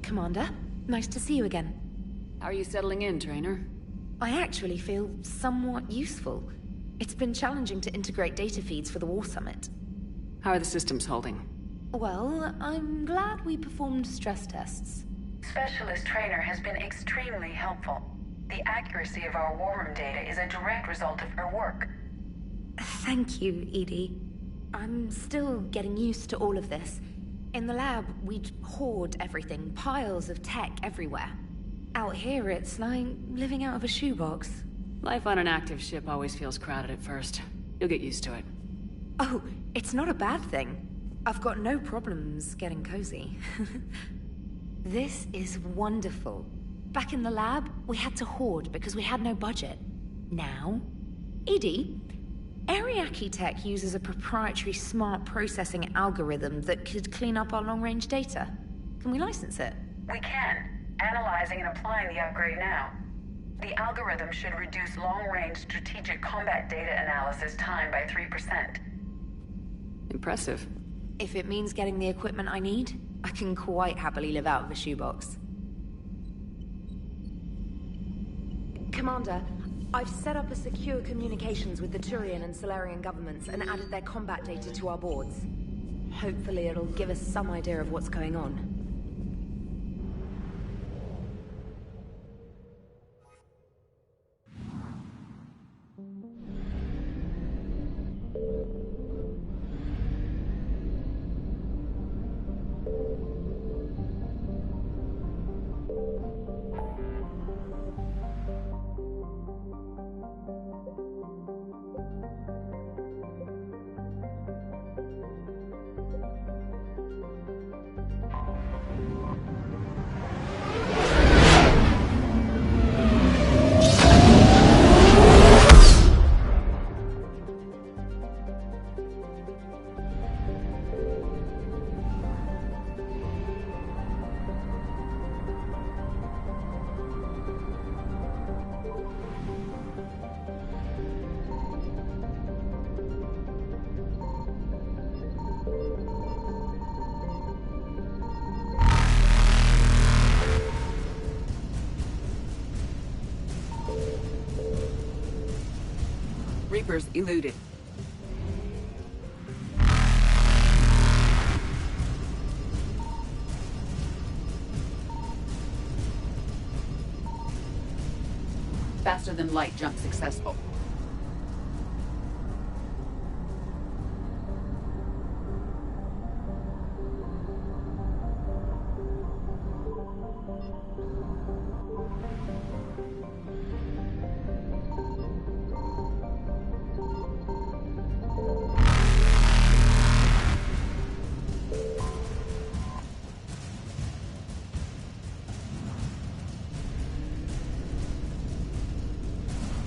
Commander, nice to see you again. How are you settling in, Trainer? I actually feel somewhat useful. It's been challenging to integrate data feeds for the War Summit. How are the systems holding? Well, I'm glad we performed stress tests. Specialist Trainer has been extremely helpful. The accuracy of our war room data is a direct result of her work. Thank you, Edie. I'm still getting used to all of this. In the lab, we'd hoard everything, piles of tech everywhere. Out here, it's like living out of a shoebox. Life on an active ship always feels crowded at first. You'll get used to it. Oh, it's not a bad thing. I've got no problems getting cozy. This is wonderful. Back in the lab, we had to hoard because we had no budget. Now, Edie, Ariake Tech uses a proprietary smart processing algorithm that could clean up our long-range data. Can we license it? We can. Analyzing and applying the upgrade now. The algorithm should reduce long-range strategic combat data analysis time by 3%. Impressive. If it means getting the equipment I need, I can quite happily live out of a shoebox. Commander, I've set up a secure communications with the Turian and Solarian governments and added their combat data to our boards. Hopefully it'll give us some idea of what's going on. Reapers eluded. Faster than light jump successful.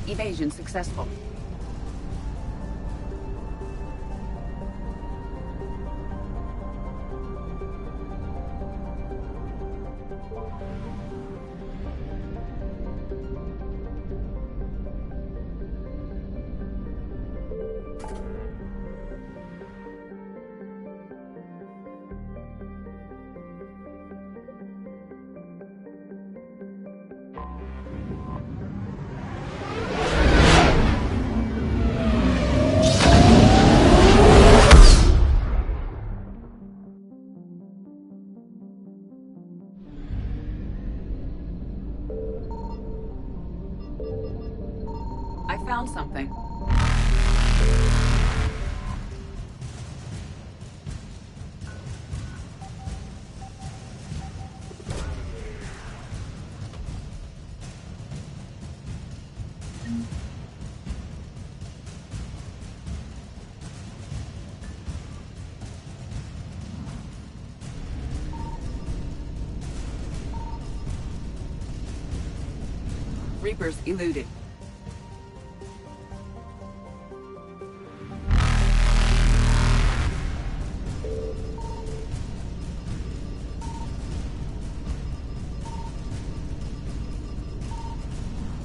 Evasion successful. I found something. Reapers eluded.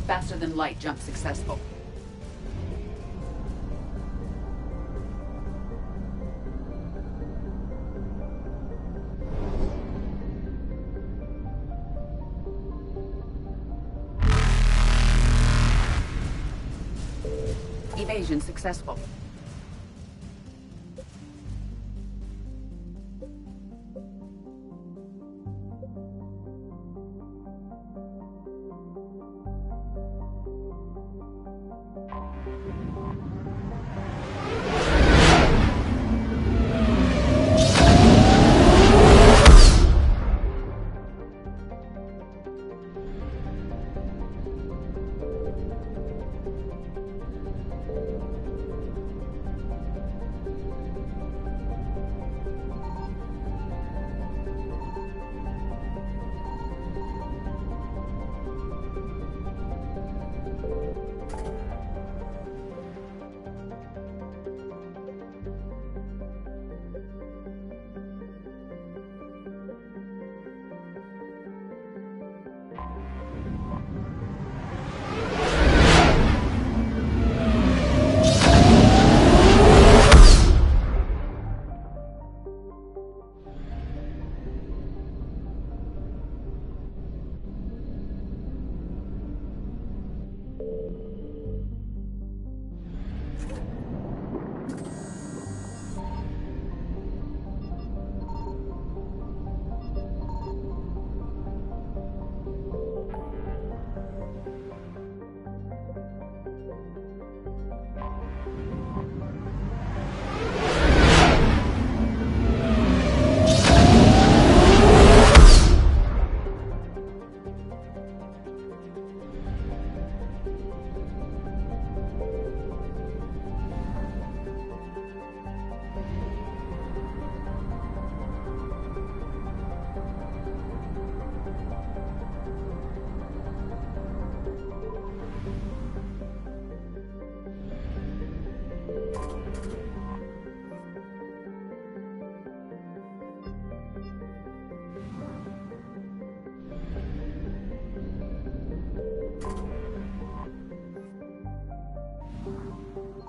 Faster than light jump successful. Evasion successful.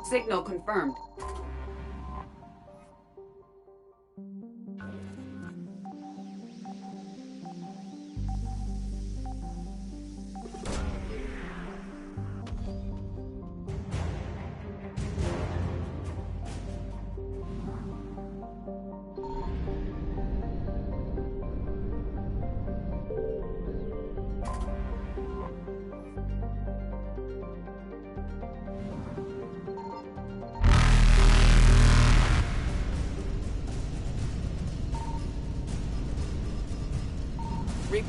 Signal confirmed.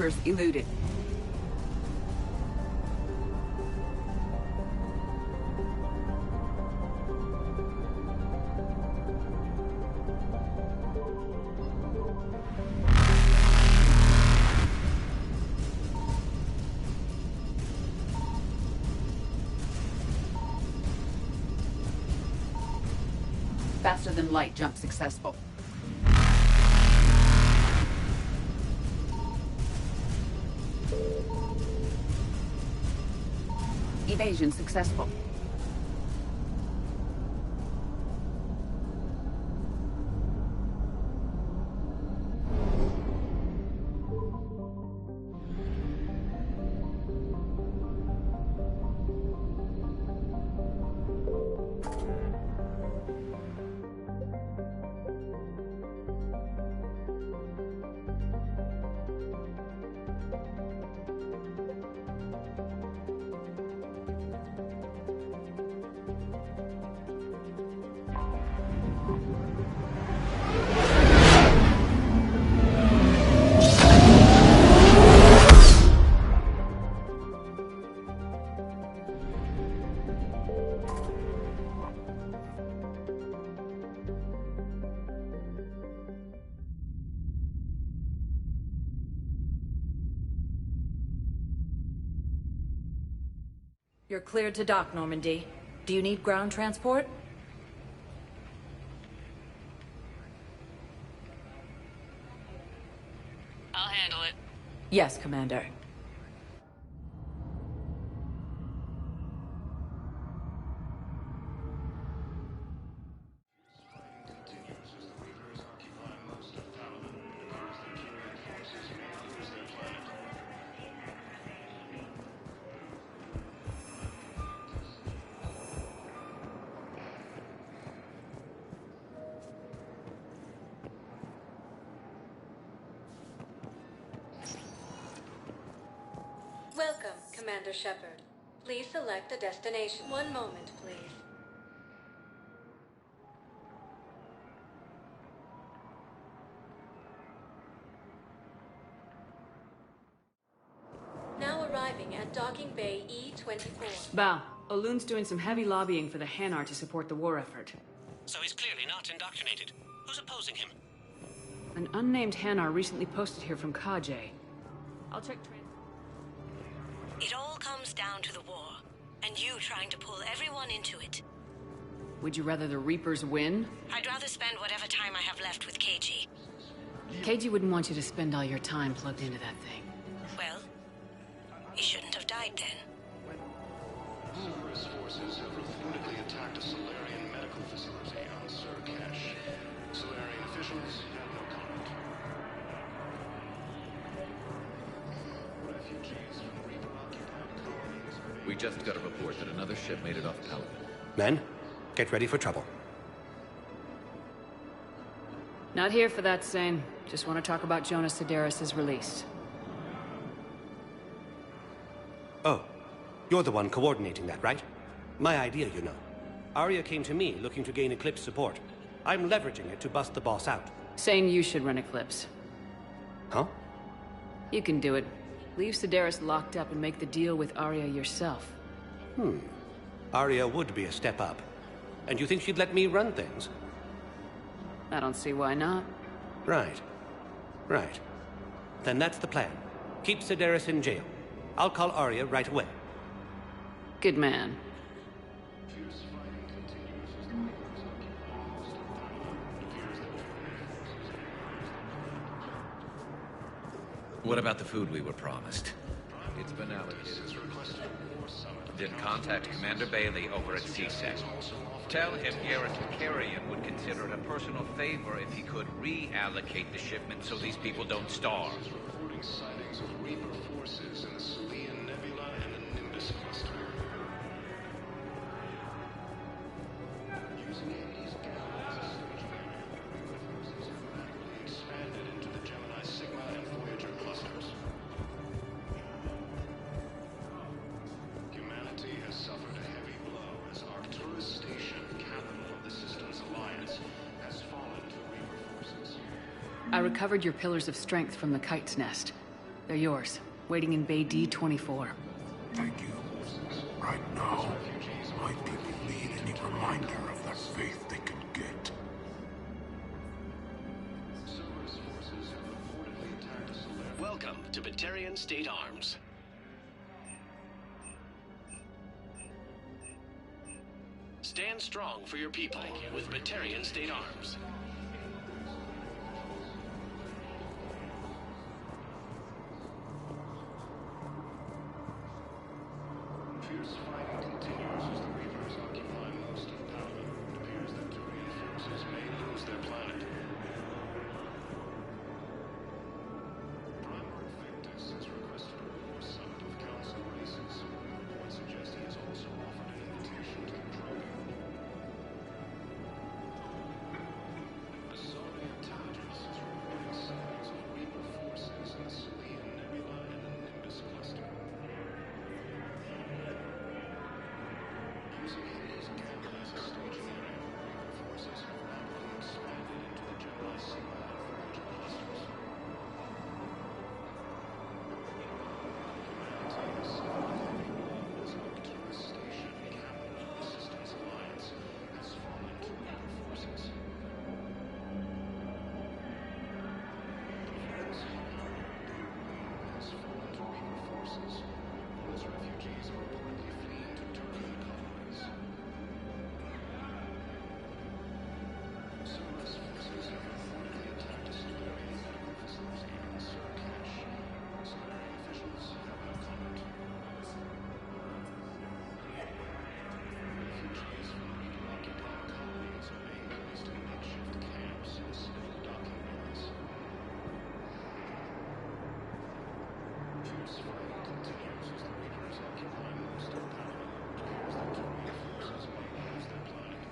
Reapers eluded. Faster than light jump successful. Evasion successful. You're cleared to dock, Normandy. Do you need ground transport? I'll handle it. Yes, Commander. Welcome, Commander Shepard. Please select a destination. One moment, please. Now arriving at Docking Bay E-24. Val, O'Loon's doing some heavy lobbying for the Hanar to support the war effort. So he's clearly not indoctrinated. Who's opposing him? An unnamed Hanar recently posted here from Kajay. I'll check It all comes down to the war, and you trying to pull everyone into it. Would you rather the Reapers win? I'd rather spend whatever time I have left with KG. KG wouldn't want you to spend all your time plugged into that thing. Well, he shouldn't have died then. Cerberus forces have repeatedly attacked a Solarian medical facility on Surcash. Solarian officials have no comment. Refugees from Reaper-occupied colonies. We just got a report that another ship made it off Paladin. Men, get ready for trouble. Not here for that, Sane. Just want to talk about Jonas Sedaris' release. Oh, you're the one coordinating that, right? My idea, you know. Arya came to me looking to gain Eclipse support. I'm leveraging it to bust the boss out. Saying you should run Eclipse. Huh? You can do it. Leave Sedaris locked up and make the deal with Arya yourself. Arya would be a step up. And you think she'd let me run things? I don't see why not. Right. Right. Then that's the plan. Keep Sedaris in jail. I'll call Arya right away. Good man. What about the food we were promised? It's been allocated. Did contact Commander Bailey over at CSEC. Tell him Garrett Carrion would consider it a personal favor if he could reallocate the shipment so these people don't starve. Reporting sightings of Reaper forces in the Selian Nebula and the Nimbus cluster. Using Hades Gamma as a staging area, Reaper forces have rapidly expanded into the Gemini Sigma and Voyager clusters. Humanity has suffered a heavy blow as Arcturus Station, capital of the Systems Alliance, has fallen to Reaper forces. I recovered your pillars of strength from the kite's nest. They're yours, waiting in Bay D-24. Thank you. Right now, my people need any reminder of that faith they can get. Welcome to Batarian State Arms. Stand strong for your people with Batarian State Arms. Fierce fighting continues as the Reapers occupy most of Palaven. It appears that Turian forces may lose their planet. Primarch Victus has requested a war summit of Council races. Reports suggest he has also offered an invitation to the Krogan. The Saurian intelligence is reporting sightings of Reaper forces in the Silian Nebula and the Nimbus cluster. Using Hades Gamma as a staging area, Reaper forces have rapidly expanded into the Gemini Sigma and Voyager clusters. Humanity has suffered a heavy blow as Arcturus Station, capital of the Systems Alliance, has fallen to Reaper forces. Pavonis has fallen to Reaper forces, while its refugees are reportedly fleeing to Turian colonies. Cerberus forces have reportedly attacked a Solarian medical facility in Surcash. Solarian officials have no comment. Refugees from Reaper-occupied colonies are being placed in makeshift camps and civil docking bays. Fierce fighting continues as the Reapers occupy most of Palaven. It appears that Turian forces may lose their planet.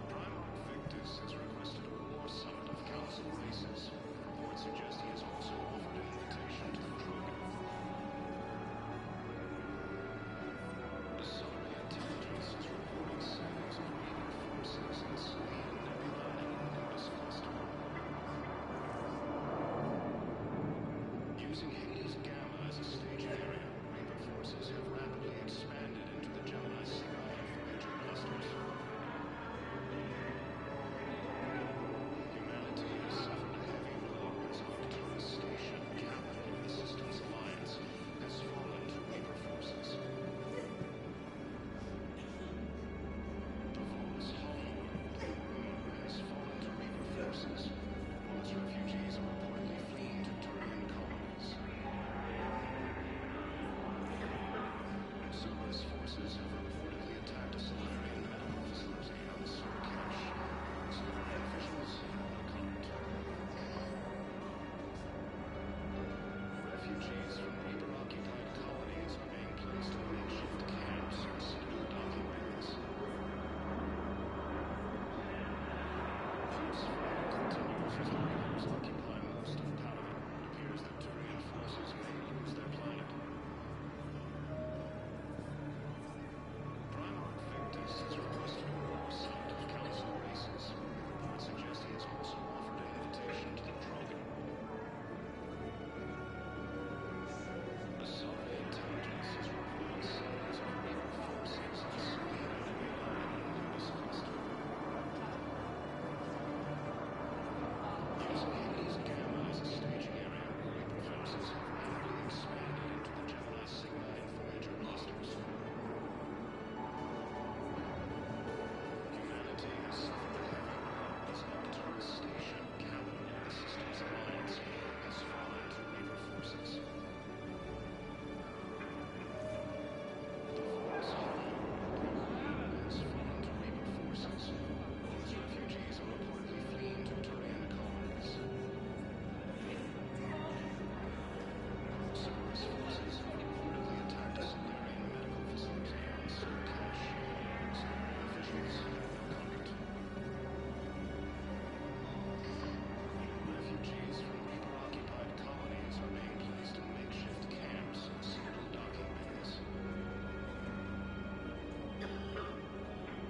Primarch Victus has requested a war summit of Council races. Reports suggest he has also offered an invitation to the Krogan. The Saurian intelligence is reporting sightings of Reaper forces in the Silian Nebula and the Nimbus cluster. Using Hades Gamma as a staging area, Reaper forces have rapidly expanded into the Gemini Sigma and Voyager clusters. Humanity has suffered a heavy blow as Arcturus Station, capital of the Systems Alliance, has fallen to Reaper forces. Pavonis homeworld, has fallen to Reaper forces, while its refugees are reportedly fleeing to Turian colonies. Cerberus forces have reportedly attacked a Solarian medical facility on Surcash. Solarian officials have no comment. Refugees from Reaper-occupied colonies are being placed in makeshift camps and civil docking bays. Fierce fighting continues as the Reapers occupy most of Palaven. It appears that Turian forces may lose their planet. Primarch Victus has requested a war summit of Council races. Reports suggest he has also offered an invitation to the Krogan. The Saurian intelligence is reporting sightings of Reaper forces in the Silian Nebula and the Nimbus cluster. Using Hades Gamma as a staging area, Reaper forces have rapidly expanded into the Gemini Sigma and Voyager clusters. Humanity has suffered a heavy blow as Arcturus Station, capital of the Systems Alliance, has fallen to Reaper forces. Pavonis homeworld has fallen to Reaper forces, while its refugees are reportedly fleeing to Turian colonies. Cerberus forces have reportedly attacked a Solarian medical facility on Surcash. Solarian officials have no comment. Refugees from Reaper-occupied colonies are being placed in makeshift camps and civil docking bays.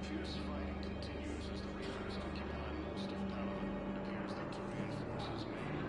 Fierce fighting continues as the Reapers occupy most of Palaven. It appears that Turian forces may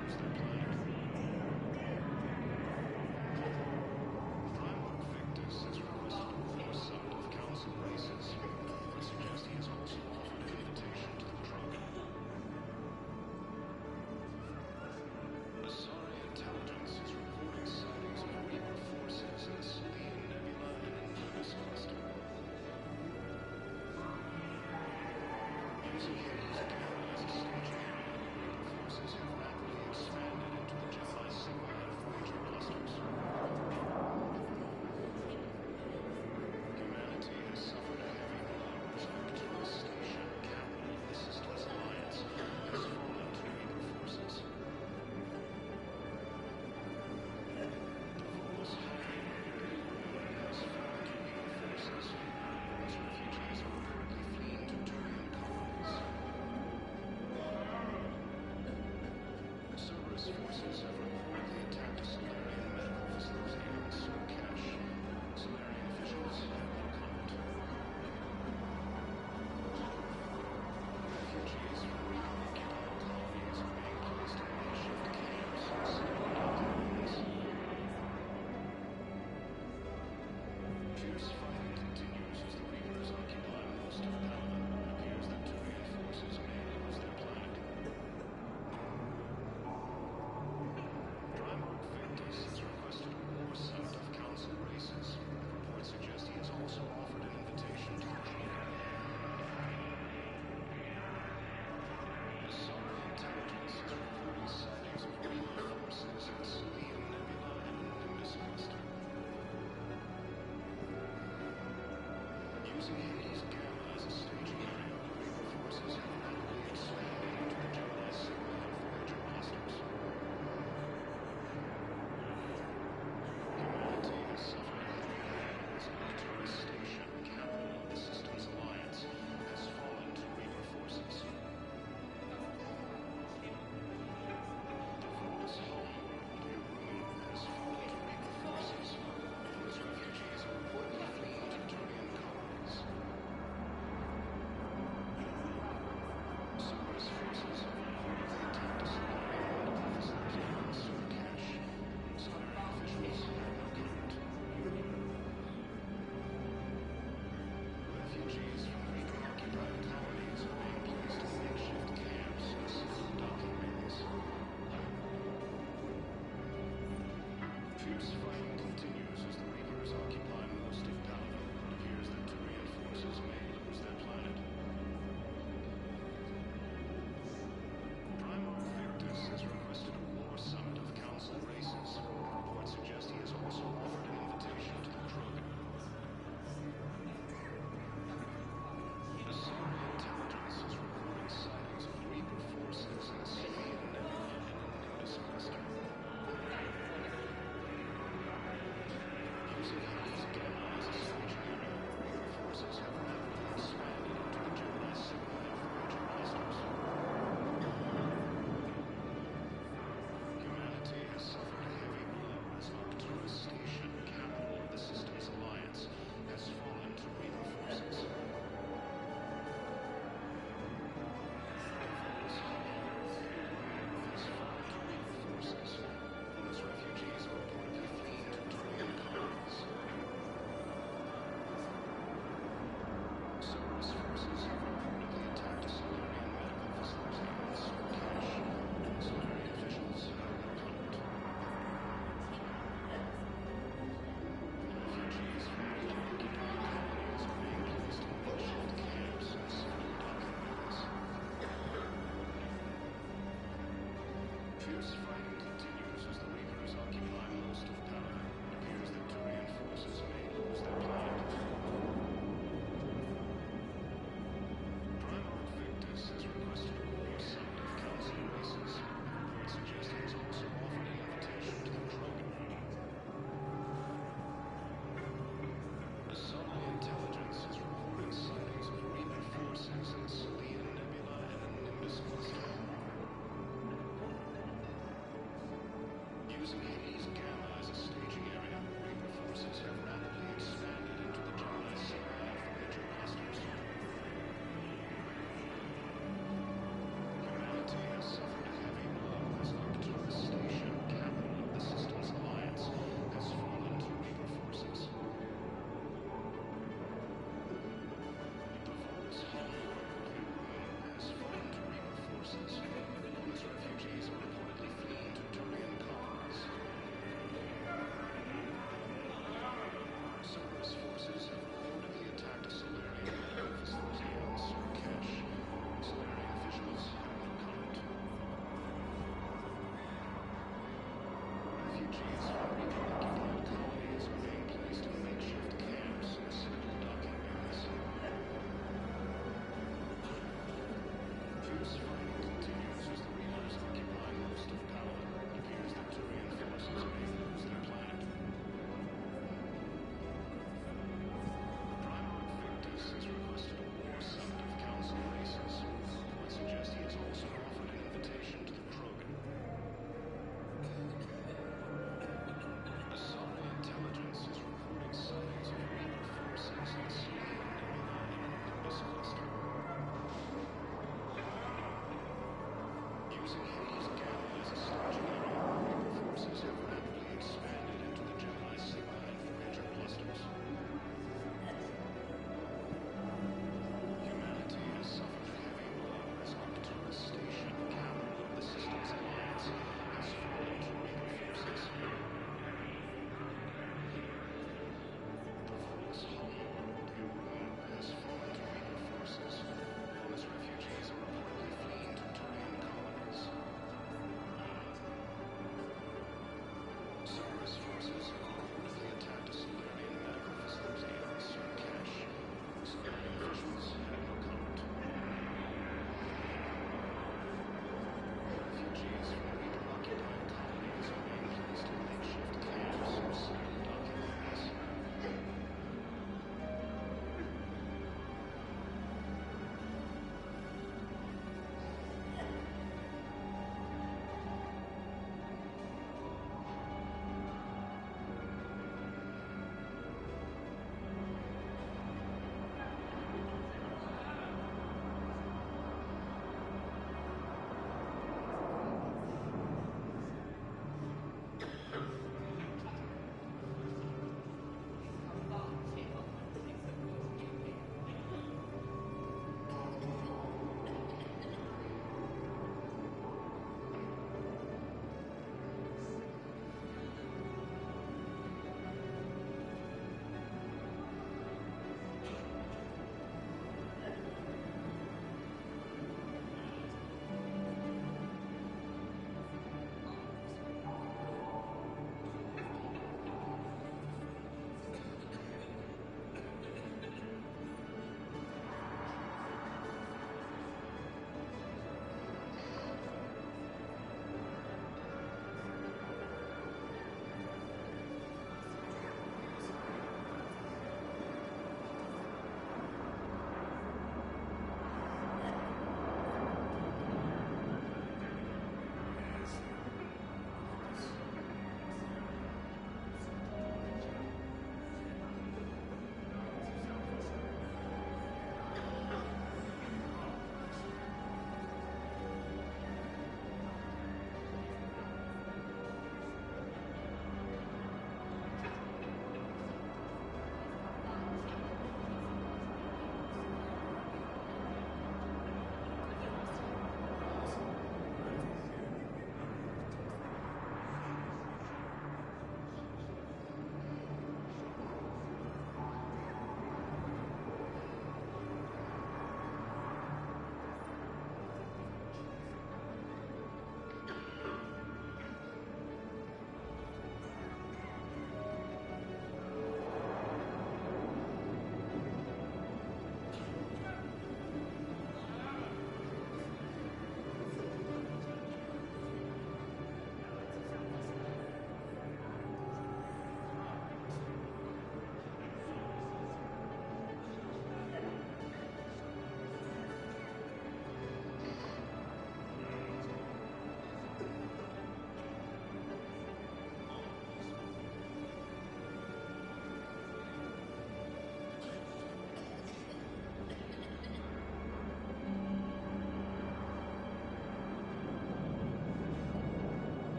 Refugees are reportedly fleeing to Turian colonies.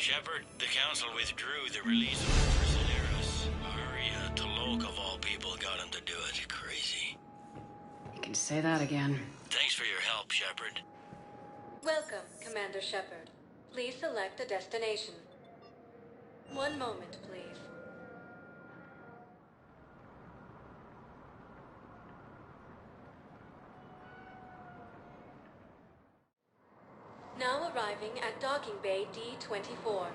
Shepard, the Council withdrew the release of the prisoners. Arya, Tolok of all people, got him to do it. Crazy. You can say that again. Thanks for your help, Shepard. Welcome, Commander Shepard. Please select a destination. One moment, please. Now arriving at Docking Bay D-24.